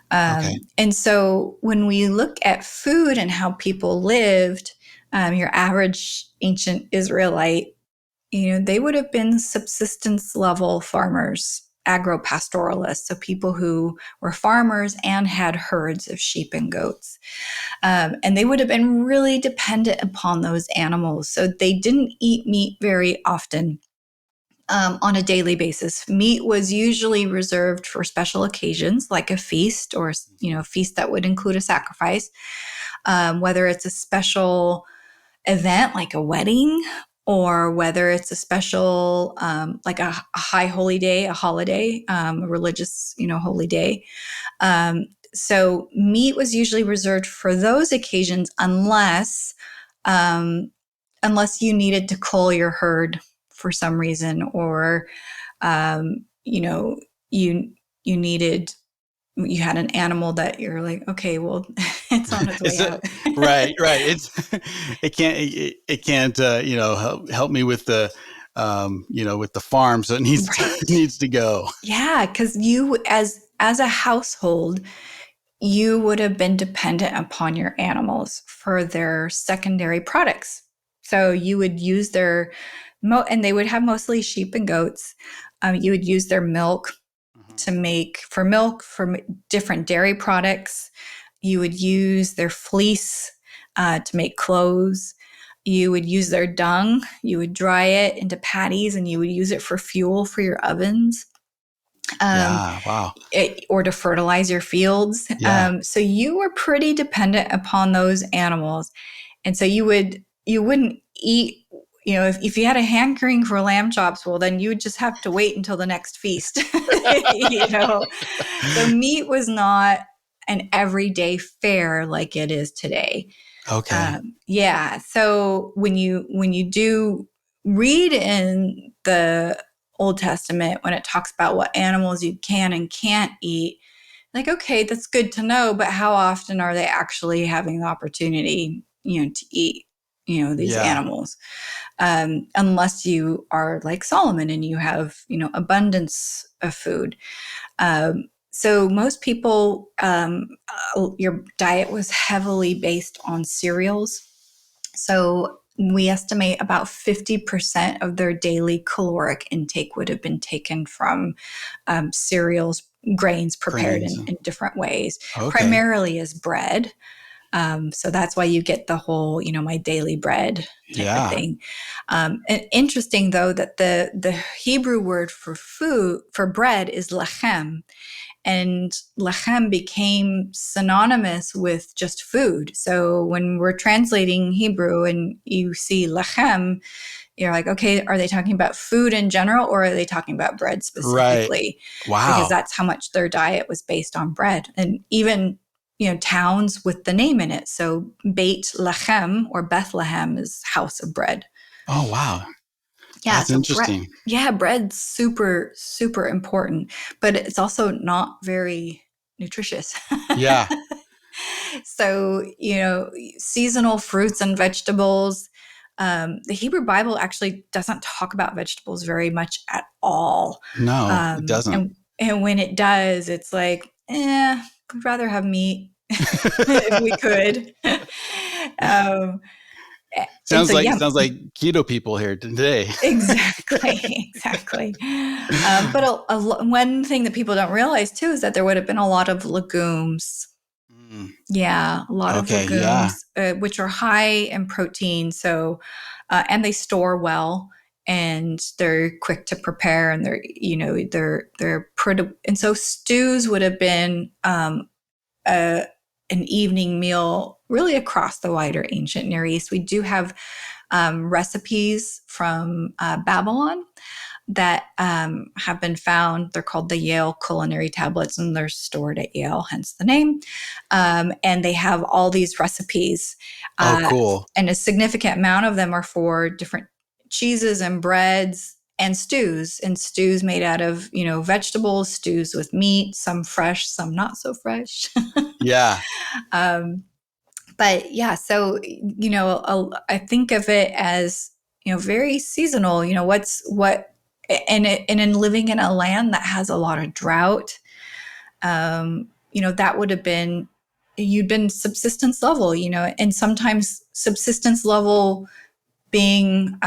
And so when we look at food and how people lived, your average ancient Israelite, they would have been subsistence level farmers, agropastoralists, so people who were farmers and had herds of sheep and goats. And they would have been really dependent upon those animals. So they didn't eat meat very often. On a daily basis. Meat was usually reserved for special occasions, like a feast, or a feast that would include a sacrifice, whether it's a special event like a wedding, or whether it's a special like a high holy day, a holiday, a religious holy day. So meat was usually reserved for those occasions, unless you needed to cull your herd for some reason, or you had an animal that you're like, okay, well, it's on its way out. Right. It can't help me with the with the farm, so it needs to go. Yeah, because you as a household, you would have been dependent upon your animals for their secondary products. So you would use and they would have mostly sheep and goats. You would use their milk for different dairy products. You would use their fleece to make clothes. You would use their dung. You would dry it into patties, and you would use it for fuel for your ovens. Or to fertilize your fields. So you were pretty dependent upon those animals. And so you wouldn't eat, if you had a hankering for lamb chops, well, then you would just have to wait until the next feast. So meat was not an everyday fare like it is today. Okay. So when you do read in the Old Testament, when it talks about what animals you can and can't eat, like, okay, that's good to know, but how often are they actually having the opportunity, to eat, these animals? Unless you are like Solomon and you have, abundance of food. So most people, your diet was heavily based on cereals. So we estimate about 50% of their daily caloric intake would have been taken from cereals, grains prepared Grains. in different ways, Okay. primarily as bread. So that's why you get the whole, my daily bread type of Yeah. thing. And interesting though that the Hebrew word for bread is lechem, and lechem became synonymous with just food. So when we're translating Hebrew and you see lechem, you're like, okay, are they talking about food in general, or are they talking about bread Right. specifically? Because Wow. that's how much their diet was based on bread. And even towns with the name in it. So Beit Lechem or Bethlehem is house of bread. Oh, wow. Yeah, That's so bread. interesting. Yeah, bread's super super important, but it's also not very nutritious. Yeah. So, seasonal fruits and vegetables. The Hebrew Bible actually doesn't talk about vegetables very much at all. No, it doesn't. And when it does, it's like, we'd rather have meat if we could. um, and Sounds so, like yeah, sounds like keto people here today. exactly, exactly. But one thing that people don't realize too is that there would have been a lot of legumes. Mm. Yeah, a lot of Okay. Yeah. legumes, which are high in protein. So, and they store well, and they're quick to prepare, and they're pretty. And so stews would have been a, an evening meal really across the wider ancient Near East. We do have recipes from Babylon that have been found. They're called the Yale Culinary Tablets, and they're stored at Yale, hence the name. And they have all these recipes, Oh, cool. and a significant amount of them are for different cheeses and breads and stews made out of vegetables, stews with meat, some fresh, some not so fresh. Yeah. um, but yeah, so I think of it as very seasonal. And in living in a land that has a lot of drought, that would have been, you'd been subsistence level, and sometimes subsistence level being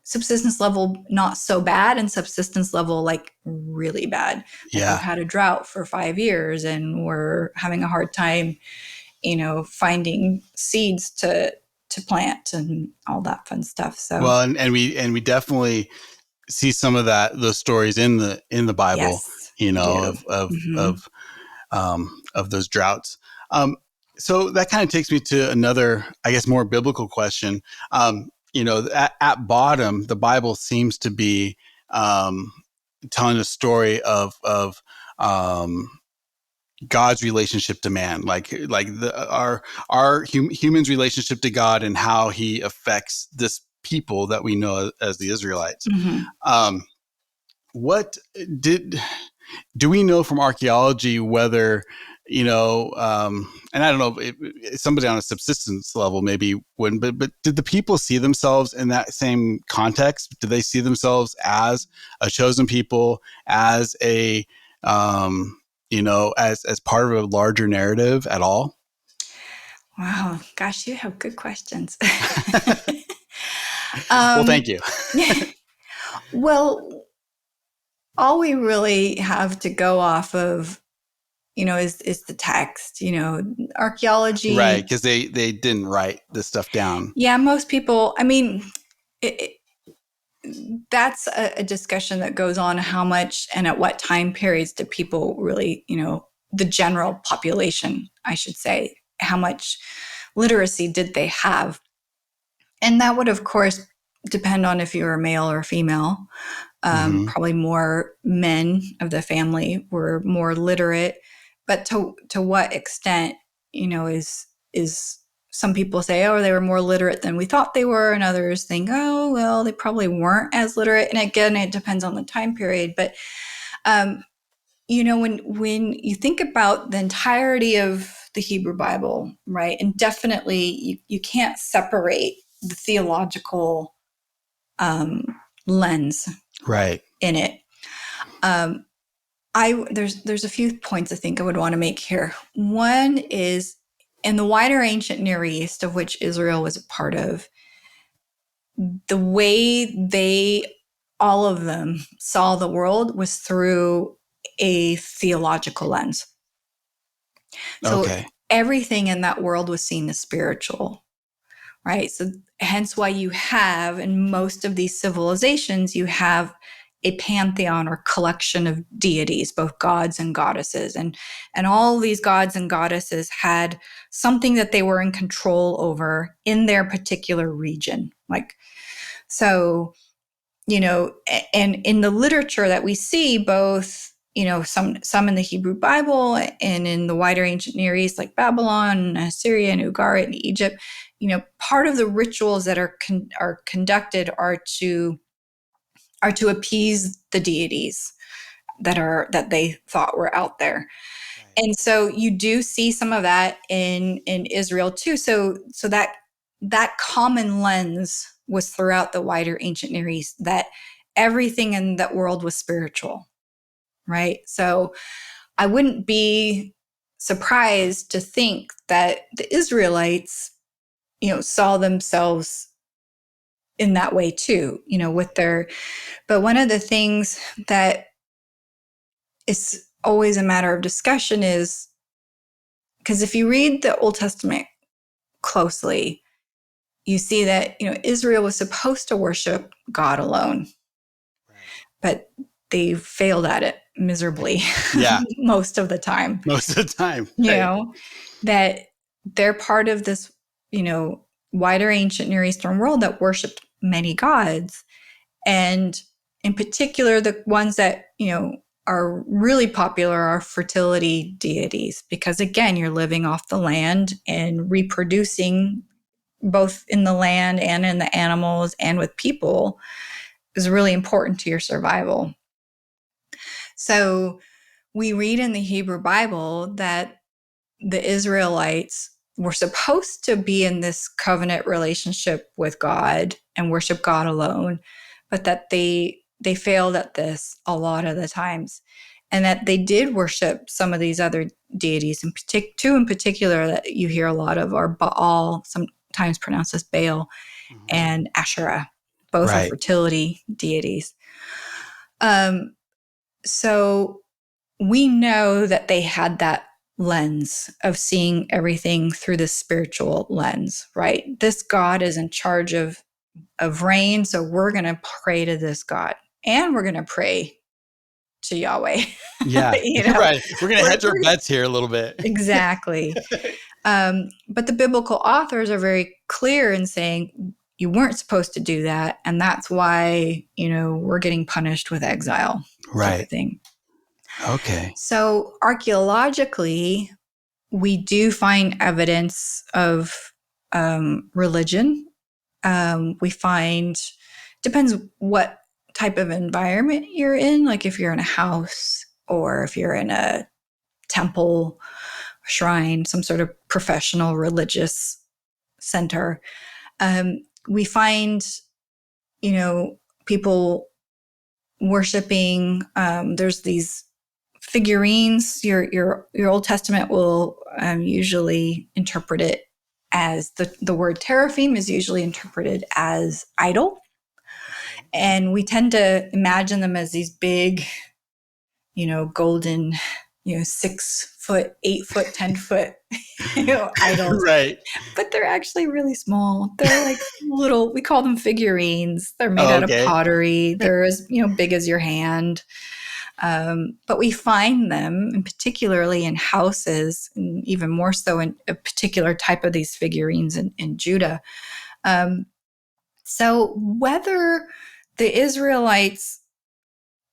subsistence level not so bad, and subsistence level like really bad. Like we've Yeah. had a drought for 5 years and we're having a hard time finding seeds to plant and all that fun stuff. So Well, and we definitely see some of those stories in the Bible, yes, we do. of of Mm-hmm. of of those droughts. So that kind of takes me to another, I guess, more biblical question. At bottom, the Bible seems to be telling a story of God's relationship to man, like our humans' relationship to God and how He affects this people that we know as the Israelites. Mm-hmm. Um, what did do we know from archaeology whether and I don't know if somebody on a subsistence level maybe wouldn't, but did the people see themselves in that same context? Did they see themselves as a chosen people, as a as part of a larger narrative at all? Wow, gosh, you have good questions. Well, um, thank you. well, all we really have to go off of, is the text. Right, Archaeology. because they didn't write this stuff down. Yeah, most people. I mean, it, that's a discussion that goes on. How much and at what time periods do people really, the general population, I should say, how much literacy did they have? And that would, of course, depend on if you were male or female. Mm-hmm. Probably more men of the family were more literate, but to what extent, is some people say, oh, they were more literate than we thought they were, and others think, oh, well, they probably weren't as literate. And again, it depends on the time period. But when you think about the entirety of the Hebrew Bible, right, and definitely you can't separate the theological lens Right. in it. There's a few points I think I would want to make here. One is, in the wider ancient Near East, of which Israel was a part of, the way all of them saw the world was through a theological lens. So Okay. everything in that world was seen as spiritual, right? So hence why you have, in most of these civilizations, you have a pantheon or collection of deities, both gods and goddesses. And all these gods and goddesses had something that they were in control over in their particular region. So, and in the literature that we see, both, some in the Hebrew Bible and in the wider ancient Near East, like Babylon, Assyria, and Ugarit, and Egypt, part of the rituals that are conducted are to appease the deities that they thought were out there. Right. And so you do see some of that in Israel too. So that common lens was throughout the wider ancient Near East, that everything in that world was spiritual, right? So I wouldn't be surprised to think that the Israelites, saw themselves in that way too, but one of the things that is always a matter of discussion is, because if you read the Old Testament closely, you see that, Israel was supposed to worship God alone, but they failed at it miserably. Yeah. Most of the time. Right. That they're part of this, wider ancient Near Eastern world that worshiped many gods. And in particular, the ones that, are really popular are fertility deities, because again, you're living off the land and reproducing both in the land and in the animals and with people is really important to your survival. So we read in the Hebrew Bible that the Israelites were supposed to be in this covenant relationship with God and worship God alone, but that they failed at this a lot of the times, and that they did worship some of these other deities. Two in particular that you hear a lot of are Baal, sometimes pronounced as Baal, and Asherah. Both are fertility deities. So we know that they had that lens of seeing everything through the spiritual lens, right? This God is in charge of rain, so we're going to pray to this God, and we're going to pray to Yahweh. Yeah, right. We're going to hedge our bets here a little bit. Exactly. But the biblical authors are very clear in saying you weren't supposed to do that, and that's why, we're getting punished with exile. Right. Type of thing. Okay. So archaeologically, we do find evidence of religion. We find, depends what type of environment you're in, like if you're in a house or if you're in a temple, shrine, some sort of professional religious center. We find, people worshiping. There's these figurines. Your Old Testament will usually interpret it as the word teraphim is usually interpreted as idol. And we tend to imagine them as these big, golden, 6 foot, 8 foot, 10 foot, idols. Right. But they're actually really small. They're like little, we call them figurines. They're made out of pottery. They're as, big as your hand. But we find them, and particularly in houses, and even more so in a particular type of these figurines in Judah. So whether the Israelites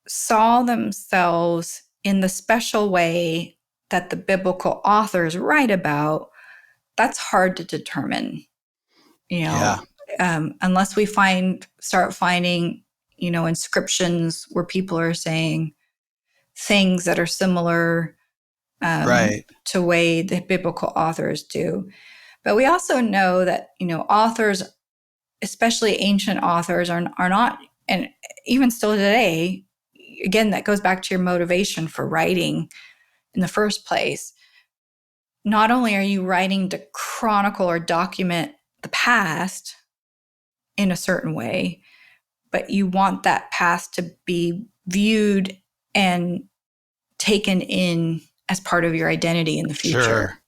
saw themselves in the special way that the biblical authors write about, that's hard to determine, unless we start finding, inscriptions where people are saying things that are similar to way the biblical authors do. But we also know that, authors, especially ancient authors, are not, and even still today, again, that goes back to your motivation for writing in the first place. not only are you writing to chronicle or document the past in a certain way, but you want that past to be viewed and taken in as part of your identity in the future. Sure.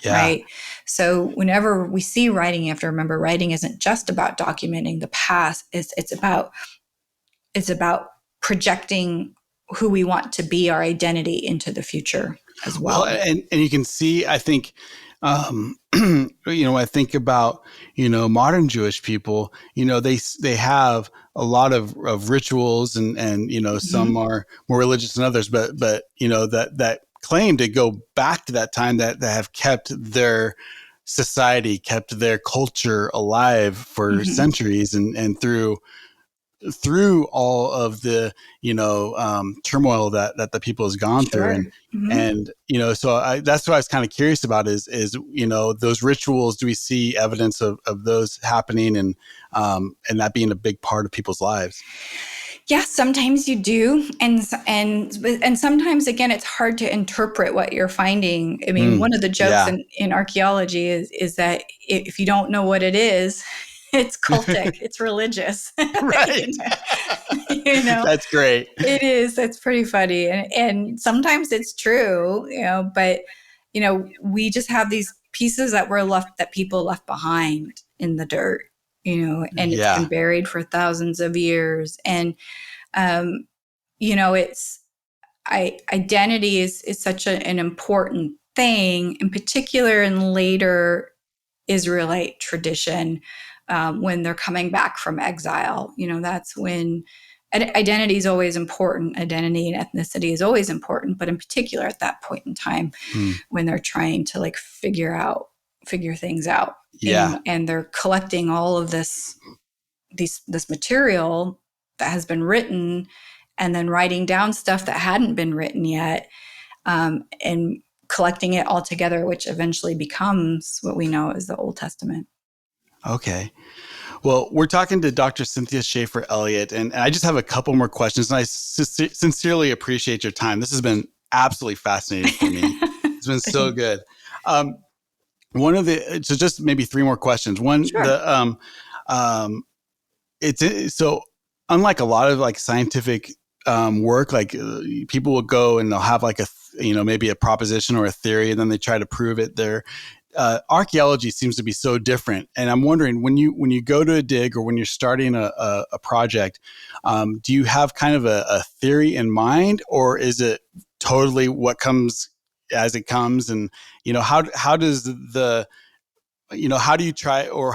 Yeah. Right. So whenever we see writing, you have to remember writing isn't just about documenting the past. It's about projecting who we want to be, our identity, into the future as Well, well. and you can see, I think, I think about, modern Jewish people, they have a lot of rituals and, some Mm-hmm. are more religious than others, but, that claim to go back to that time that have kept their society, kept their culture alive for Mm-hmm. centuries and through all of the turmoil that the people has gone through Sure. Mm-hmm. and so that's what I was kind of curious about is those rituals, do we see evidence of those happening and that being a big part of people's lives? Yeah, sometimes you do, and sometimes again, it's hard to interpret what you're finding. I mean, one of the jokes Yeah. in archaeology is that if you don't know what it is, it's cultic, it's religious. Right. you know, That's great. it is. It's pretty funny, and sometimes it's true. But we just have these pieces that people left behind in the dirt. And it's been Yeah. buried for thousands of years, and um, it's identity is such an important thing, in particular in later Israelite tradition, when they're coming back from exile. That's when identity is always important. Identity and ethnicity is always important, but in particular at that point in time, Hmm. when they're trying to like figure things out, Yeah. and they're collecting all of this material that has been written, and then writing down stuff that hadn't been written yet, and collecting it all together, which eventually becomes what we know as the Old Testament. Okay. Well, we're talking to Dr. Cynthia Shafer-Elliott, and I just have a couple more questions, and I sincerely appreciate your time. This has been absolutely fascinating for me. It's been so good. So just maybe three more questions. One, Sure. it's so unlike a lot of like scientific work, like people will go and they'll have like maybe a proposition or a theory, and then they try to prove it. Archaeology seems to be so different, and I'm wondering when you go to a dig or when you're starting a project, do you have kind of a theory in mind, or is it totally what comes as it comes? And how does how do you try or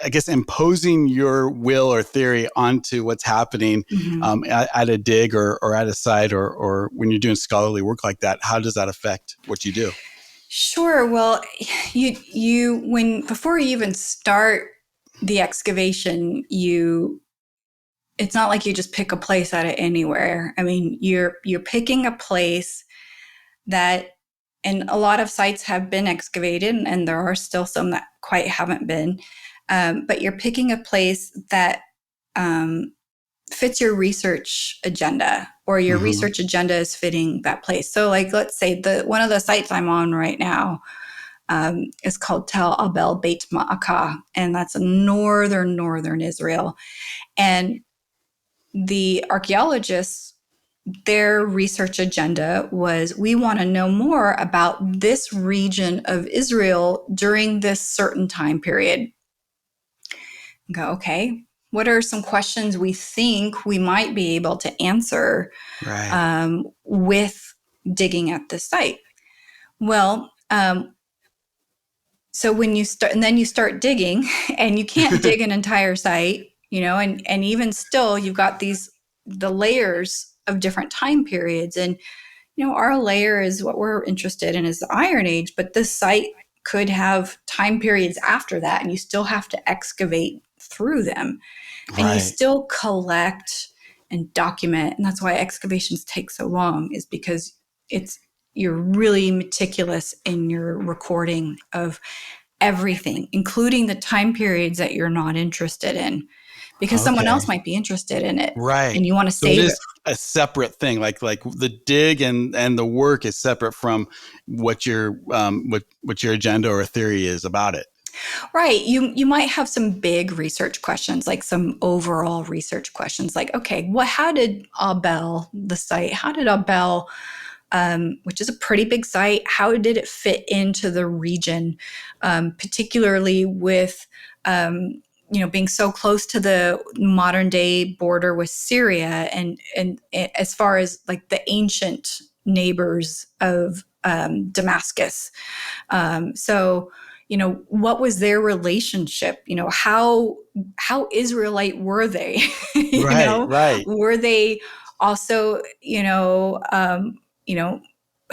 I guess imposing your will or theory onto what's happening Mm-hmm. at a dig or at a site or when you're doing scholarly work like that? How does that affect what you do? Sure. Well, before you even start the excavation, it's not like you just pick a place out of anywhere. I mean, you're picking a place that, and a lot of sites have been excavated, and there are still some that quite haven't been. But you're picking a place that fits your research agenda, or your Mm-hmm. research agenda is fitting that place. So, like, let's say one of the sites I'm on right now is called Tel Abel Beit Maacah, and that's in northern Israel. And the archaeologists, their research agenda was, we want to know more about this region of Israel during this certain time period. Go, okay, what are some questions we think we might be able to answer Right. with digging at this site? Well, so when you start, and then you start digging, and you can't dig an entire site, and even still, you've got the layers of different time periods. And our layer is what we're interested in, is the Iron Age, but this site could have time periods after that, and you still have to excavate through them, and you Right. still collect and document. And that's why excavations take so long, is because you're really meticulous in your recording of everything, including the time periods that you're not interested in, because someone else Okay. might be interested in it Right. and you want to So it save it. is a separate thing. Like the dig and the work is separate from what your agenda or theory is about it. Right. You might have some big research questions, like some overall research questions, like, okay, well, how did Abel, the site, how did Abel, which is a pretty big site, how did it fit into the region, particularly with being so close to the modern day border with Syria, and as far as like the ancient neighbors of Damascus. So, what was their relationship? How Israelite were they? Right, right. Were they also,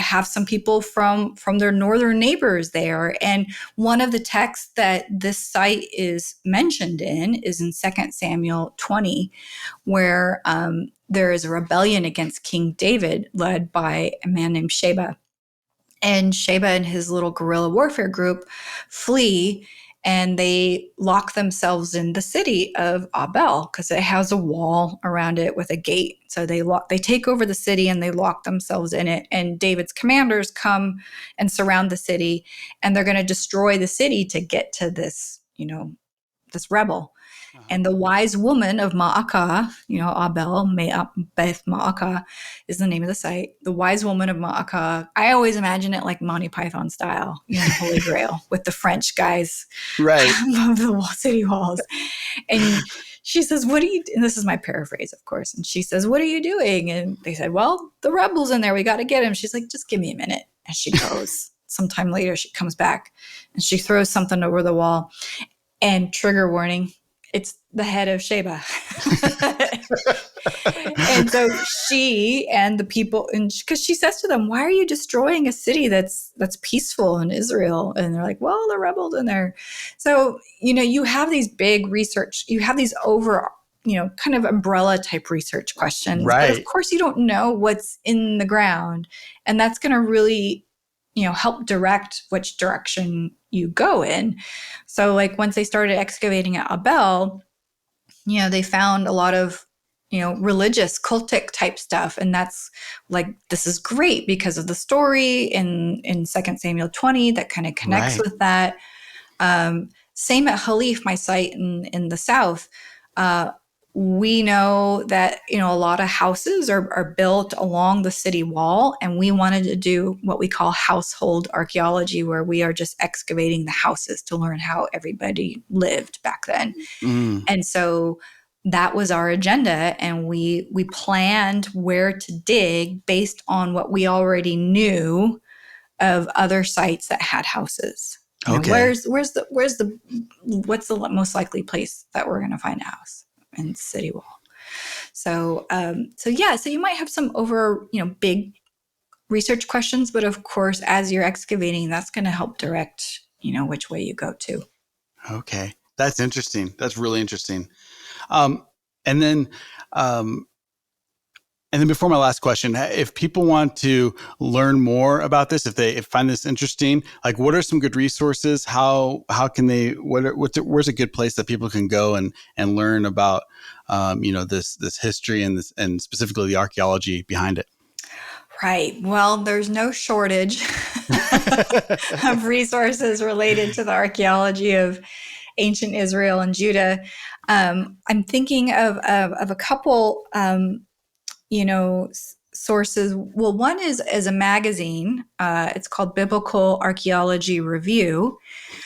have some people from their northern neighbors there? And one of the texts that this site is mentioned in is in 2 Samuel 20, where there is a rebellion against King David led by a man named Sheba. And Sheba and his little guerrilla warfare group flee, and they lock themselves in the city of Abel because it has a wall around it with a gate. So they take over the city and they lock themselves in it. And David's commanders come and surround the city, and they're going to destroy the city to get to this rebel. Uh-huh. And the wise woman of Maacah, Abel, Beth Maacah is the name of the site. The wise woman of Maacah, I always imagine it like Monty Python style, the Holy Grail with the French guys Right. above the city walls. And she says, what are you, and this is my paraphrase, of course. And she says, what are you doing? And they said, well, the rebel's in there. We got to get him. She's like, just give me a minute. And she goes. Sometime later, she comes back and she throws something over the wall. And trigger warning, it's the head of Sheba. And so she and the people, and because she says to them, why are you destroying a city that's peaceful in Israel? And they're like, well, the rebels in there. So, you have these big research, you have these over, kind of umbrella type research questions, but of Right. course you don't know what's in the ground. And that's going to really, help direct which direction you go in. So like once they started excavating at Abel, they found a lot of, religious cultic type stuff. And that's like, this is great because of the story in 2 Samuel 20 that kind of connects Right. with that. Same at Halif, my site in the south. We know that, a lot of houses are built along the city wall, and we wanted to do what we call household archaeology, where we are just excavating the houses to learn how everybody lived back then. Mm. And so that was our agenda, and we planned where to dig based on what we already knew of other sites that had houses. Okay. What's the most likely place that we're going to find a house in city wall? So you might have some big research questions, but of course, as you're excavating, that's going to help direct, which way you go to. Okay. That's interesting. That's really interesting. Um, and then, um, and then before my last question, if people want to learn more about this, if they find this interesting, like what are some good resources? How can they, where's a good place that people can go and learn about, this history and specifically the archaeology behind it? Right. Well, there's no shortage of resources related to the archaeology of ancient Israel and Judah. I'm thinking of a couple, sources. Well, one is a magazine. It's called Biblical Archaeology Review,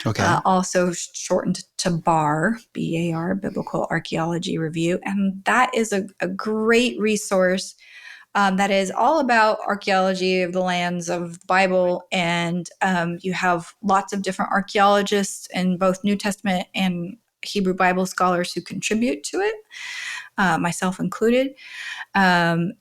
Okay. also shortened to BAR, BAR, Biblical Archaeology Review. And that is a great resource that is all about archaeology of the lands of the Bible. And you have lots of different archaeologists in both New Testament and Hebrew Bible scholars who contribute to it, myself included. And,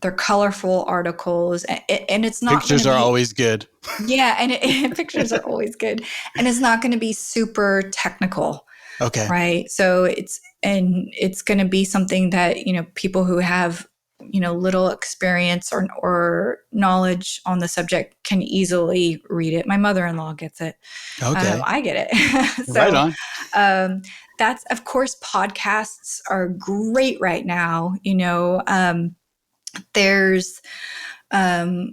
they're colorful articles, and it's not going Pictures to are be, always good. yeah, and pictures are always good. And it's not going to be super technical. Okay. Right. So it's going to be something that, people who have little experience or knowledge on the subject can easily read it. My mother-in-law gets it. Okay. I get it. Right So on. that's, of course, podcasts are great right now. There's um,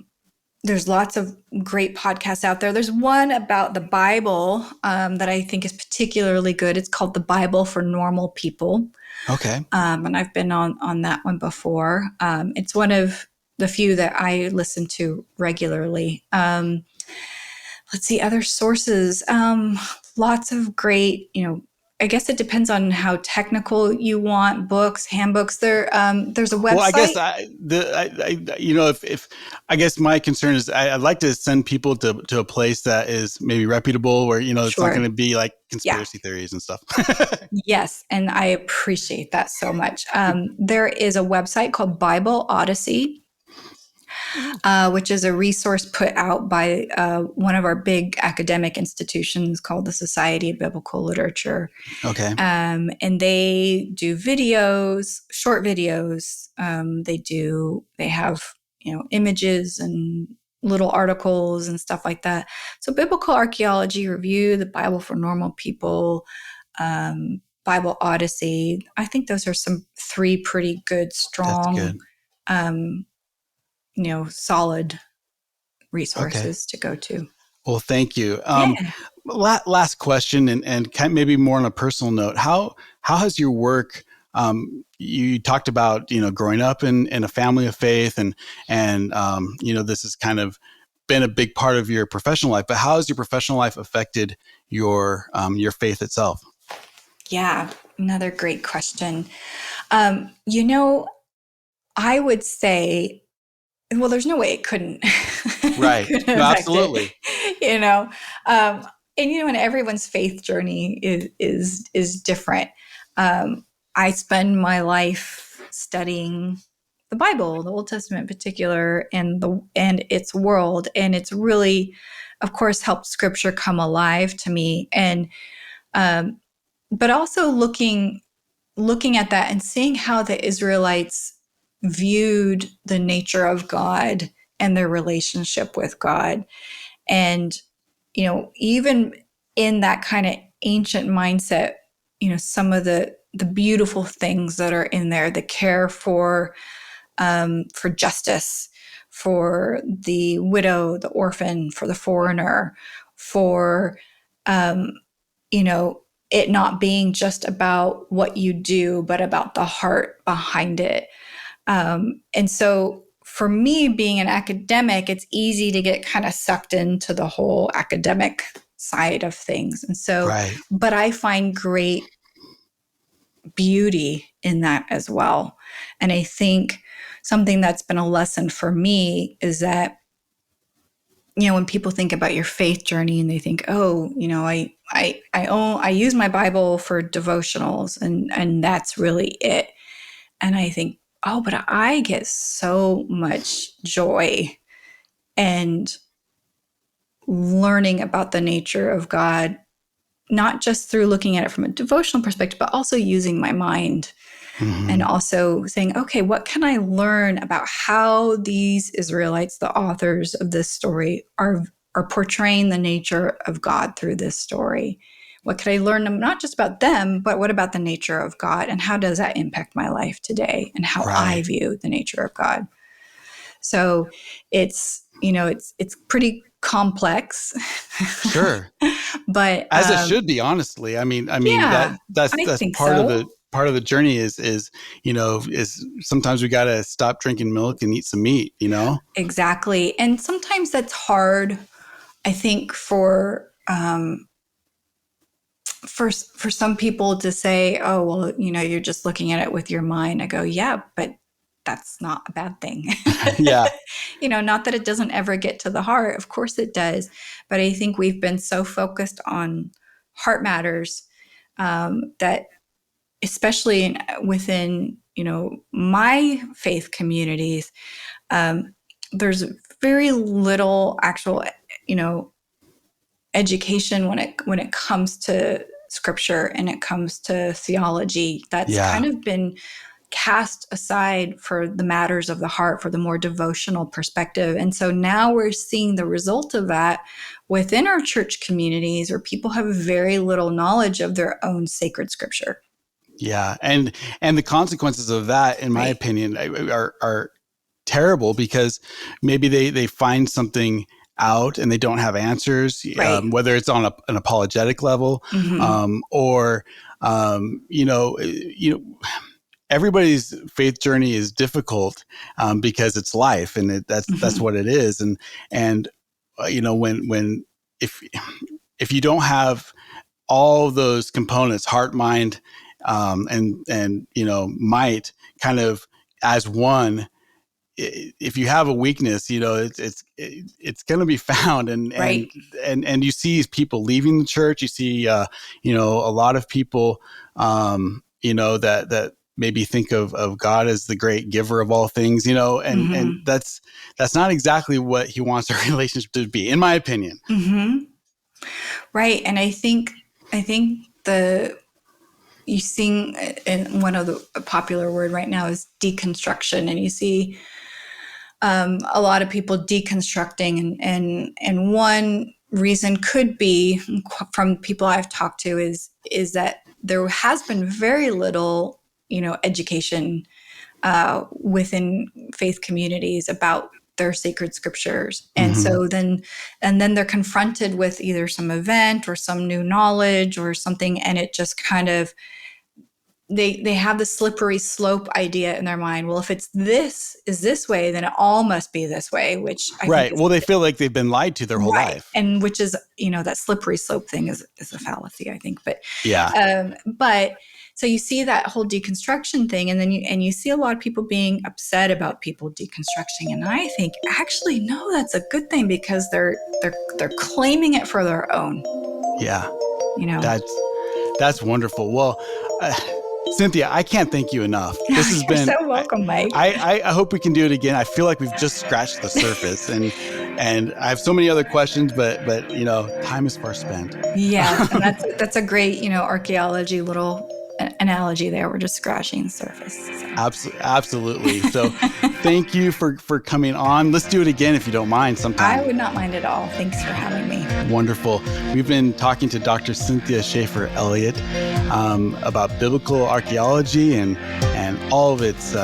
there's lots of great podcasts out there. There's one about the Bible that I think is particularly good. It's called The Bible for Normal People. Okay. And I've been on that one before. It's one of the few that I listen to regularly. Let's see, other sources. Lots of great, I guess it depends on how technical you want. Books, handbooks. There's a Well, I guess website. if I guess my concern is I'd like to send people to a place that is maybe reputable, where it's not Sure. going to be like Yeah. conspiracy theories and stuff. Yes, and I appreciate that so much. There is a website called Bible Odyssey, which is a resource put out by one of our big academic institutions called the Society of Biblical Literature. Okay. And they do videos, short videos. They have, images and little articles and stuff like that. So Biblical Archaeology Review, the Bible for Normal People, Bible Odyssey. I think those are some three pretty good, That's strong, good. solid Okay. resources to go to. Well, thank you. Yeah. Last question, and kind of maybe more on a personal note. How has your work? You talked about growing up in a family of faith, and this has kind of been a big part of your professional life. But how has your professional life affected your faith itself? Yeah, another great question. I would say, well, there's no way it couldn't, Right. couldn't No, affect absolutely. it, and everyone's faith journey is different. I spend my life studying the Bible, the Old Testament in particular, and its world, and it's really, of course, helped Scripture come alive to me, and but also looking at that and seeing how the Israelites viewed the nature of God and their relationship with God. And, even in that kind of ancient mindset, some of the beautiful things that are in there, the care for justice, for the widow, the orphan, for the foreigner, for, you know, it not being just about what you do, but about the heart behind it. And so for me, being an academic, it's easy to get kind of sucked into the whole academic side of things. And so, Right. but I find great beauty in that as well. And I think something that's been a lesson for me is that, when people think about your faith journey and they think, oh, I use my Bible for devotionals and that's really it. And I think, oh, but I get so much joy and learning about the nature of God, not just through looking at it from a devotional perspective, but also using my mind. Mm-hmm. And also saying, okay, what can I learn about how these Israelites, the authors of this story, are portraying the nature of God through this story? What could I learn not just about them, but what about the nature of God? And how does that impact my life today and how I view the nature of God? So it's pretty complex. Sure. But as it should be, honestly. I mean, yeah, that's part of the journey is sometimes we got to stop drinking milk and eat some meat, Exactly. And sometimes that's hard, I think, for some people to say, oh, well, you're just looking at it with your mind. I go, yeah, but that's not a bad thing. Yeah. Not that it doesn't ever get to the heart. Of course it does. But I think we've been so focused on heart matters that especially within, my faith communities, there's very little actual, education when it comes to Scripture and it comes to theology. That's kind of been cast aside for the matters of the heart, for the more devotional perspective. And so now we're seeing the result of that within our church communities, where people have very little knowledge of their own sacred scripture. Yeah. And the consequences of that, in my opinion, are terrible, because maybe they find something out and they don't have answers, whether it's on an apologetic level, or everybody's faith journey is difficult, because it's life, and that's what it is. And when if you don't have all those components, heart, mind, and might, kind of as one, if you have a weakness, it's going to be found, and you see people leaving the church. You see, a lot of people, that maybe think of God as the great giver of all things, and that's not exactly what He wants our relationship to be, in my opinion. Right. And I think you sing, and one of the popular word right now is deconstruction, and you see a lot of people deconstructing, and one reason could be, from people I've talked to, is that there has been very little, education within faith communities about their sacred scriptures. And so then they're confronted with either some event or some new knowledge or something, and it just kind of, they have the slippery slope idea in their mind. Well, if it's this way, then it all must be this way, which I think is, well, they feel like they've been lied to their whole life. And which is, that slippery slope thing is a fallacy, I think. But but so you see that whole deconstruction thing, and then you see a lot of people being upset about people deconstructing. And I think, actually, no, that's a good thing, because they're claiming it for their own. Yeah. That's wonderful. Well, Cynthia, I can't thank you enough. This has been so welcome, Mike. I hope we can do it again. I feel like we've just scratched the surface, and I have so many other questions, but time is far spent. Yeah, and that's a great archaeology little analogy there. We're just scratching the surface. So. Absolutely. So thank you for coming on. Let's do it again if you don't mind sometime. I would not mind at all. Thanks for having me. Wonderful. We've been talking to Dr. Cynthia Shafer-Elliott about biblical archaeology and all of its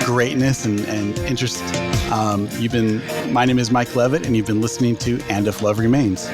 greatness and interest. My name is Mike Levitt, and you've been listening to And If Love Remains.